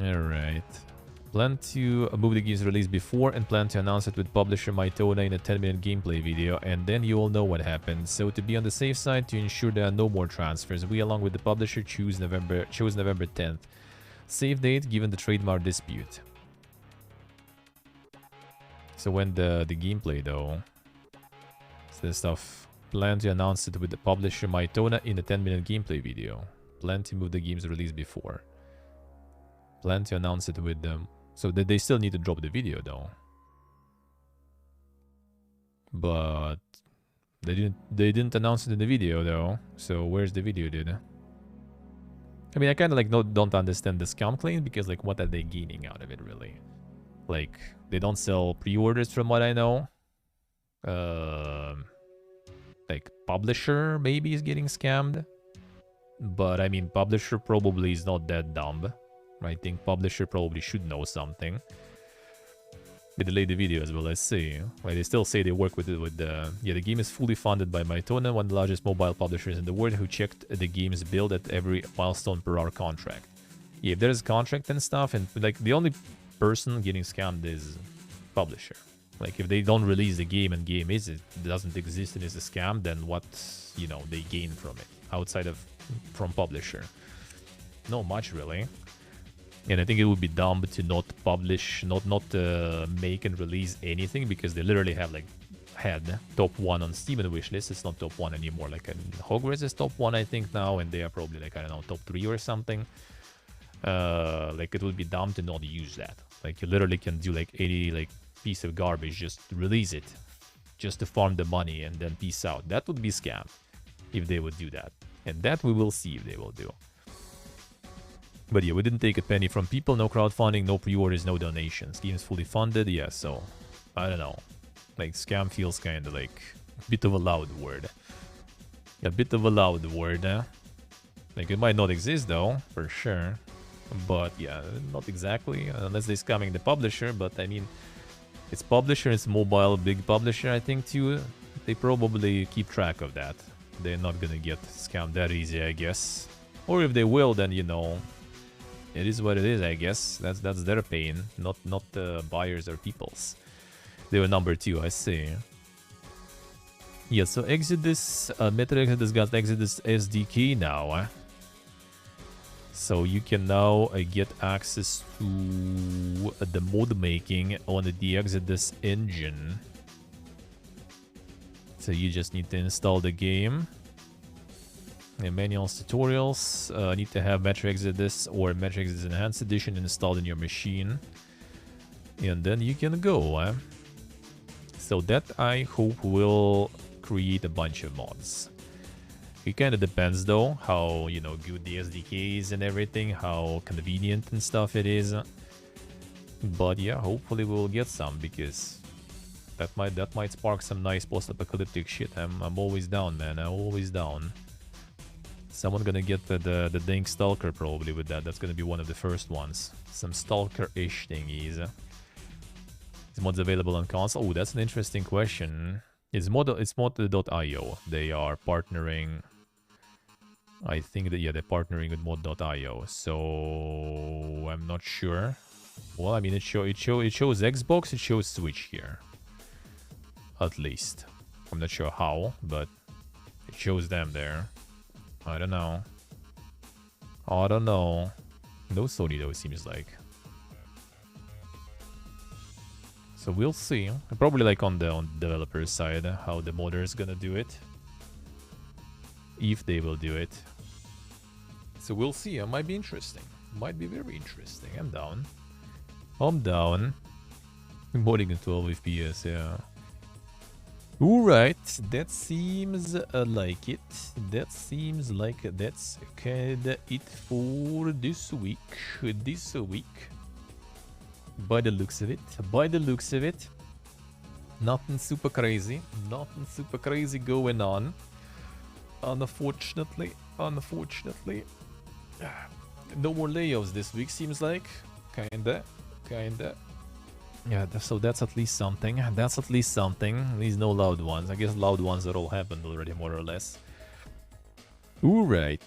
Alright. Plan to move the game's release before and plan to announce it with publisher Mytona in a 10-minute gameplay video, and then you all know what happened. So to be on the safe side, to ensure there are no more transfers, we along with the publisher chose November 10th. Save date given the trademark dispute. So when the gameplay though, so the stuff, plan to announce it with the publisher Mytona in a 10-minute gameplay video. Plan to move the game's release before. Plan to announce it with them. So that they still need to drop the video though. But they didn't announce it in the video though. So where's the video, dude? I mean, I kind of like don't understand the scam claim because like what are they gaining out of it really? Like they don't sell pre-orders from what I know. Like publisher maybe is getting scammed. But I mean, publisher probably is not that dumb. I think publisher probably should know something. They delayed the video as well, let's see. Like, they still say they work with it with the... Yeah, the game is fully funded by Mytona, one of the largest mobile publishers in the world, who checked the game's build at every milestone per our contract. Yeah, if there's contract and stuff, and like the only person getting scammed is publisher. Like if they don't release the game and game doesn't exist and is a scam, then what, you know, they gain from it outside of from publisher? Not much really. And I think it would be dumb to not publish, not make and release anything, because they literally have like had top 1 on Steam and wishlist. It's not top 1 anymore. Like Hogwarts is top 1 I think now, and they are probably like, I don't know, top 3 or something. Like it would be dumb to not use that. Like you literally can do like any like piece of garbage, just release it just to farm the money and then peace out. That would be scam if they would do that, and that we will see if they will do. But yeah, we didn't take a penny from people, no crowdfunding, no pre-orders, no donations. Game is fully funded, yeah, so I don't know. Like scam feels kind of like a bit of a loud word. A bit of a loud word, Like, it might not exist, though, for sure. But, yeah, not exactly. Unless they're scamming the publisher. But, I mean, it's publisher, it's mobile, big publisher, I think, too. They probably keep track of that. They're not gonna get scammed that easy, I guess. Or if they will, then, you know, it is what it is, I guess. That's their pain, not buyers or people's. They were number 2, I see. Yeah, so Exodus, Metro Exodus got Exodus SDK now. So you can now get access to the mod making on the Exodus engine. So you just need to install the game. And manuals, tutorials. Need to have Metro Exodus or Metro Exodus Enhanced Edition installed in your machine. And then you can go. So that, I hope, will create a bunch of mods. It kind of depends, though, how, you know, good the SDK is and everything, how convenient and stuff it is. But yeah, hopefully we'll get some, because that might spark some nice post-apocalyptic shit. I'm always down, man. I'm always down. Someone gonna get the dang stalker probably with that. That's gonna be one of the first ones. Some stalker-ish thingies. Is mods available on console? Oh, that's an interesting question. It's mod.io. They are partnering. I think that, yeah, they're partnering with mod.io. So I'm not sure. Well, I mean, it shows Xbox, it shows Switch here. At least. I'm not sure how, but it shows them there. I don't know. I don't know. No Sony though, it seems like. So we'll see. Probably like on the developer side, how the modder is gonna do it. If they will do it. So we'll see. It might be interesting. Might be very interesting. I'm down. I'm down. Modding in 12 FPS, yeah. Alright, that seems like it. That seems like that's kinda it for this week. By the looks of it. Nothing super crazy. Nothing super crazy going on. Unfortunately. No more layoffs this week, seems like. Kinda. Yeah, so that's at least something. At least no loud ones. I guess loud ones that all happened already, more or less. Alright.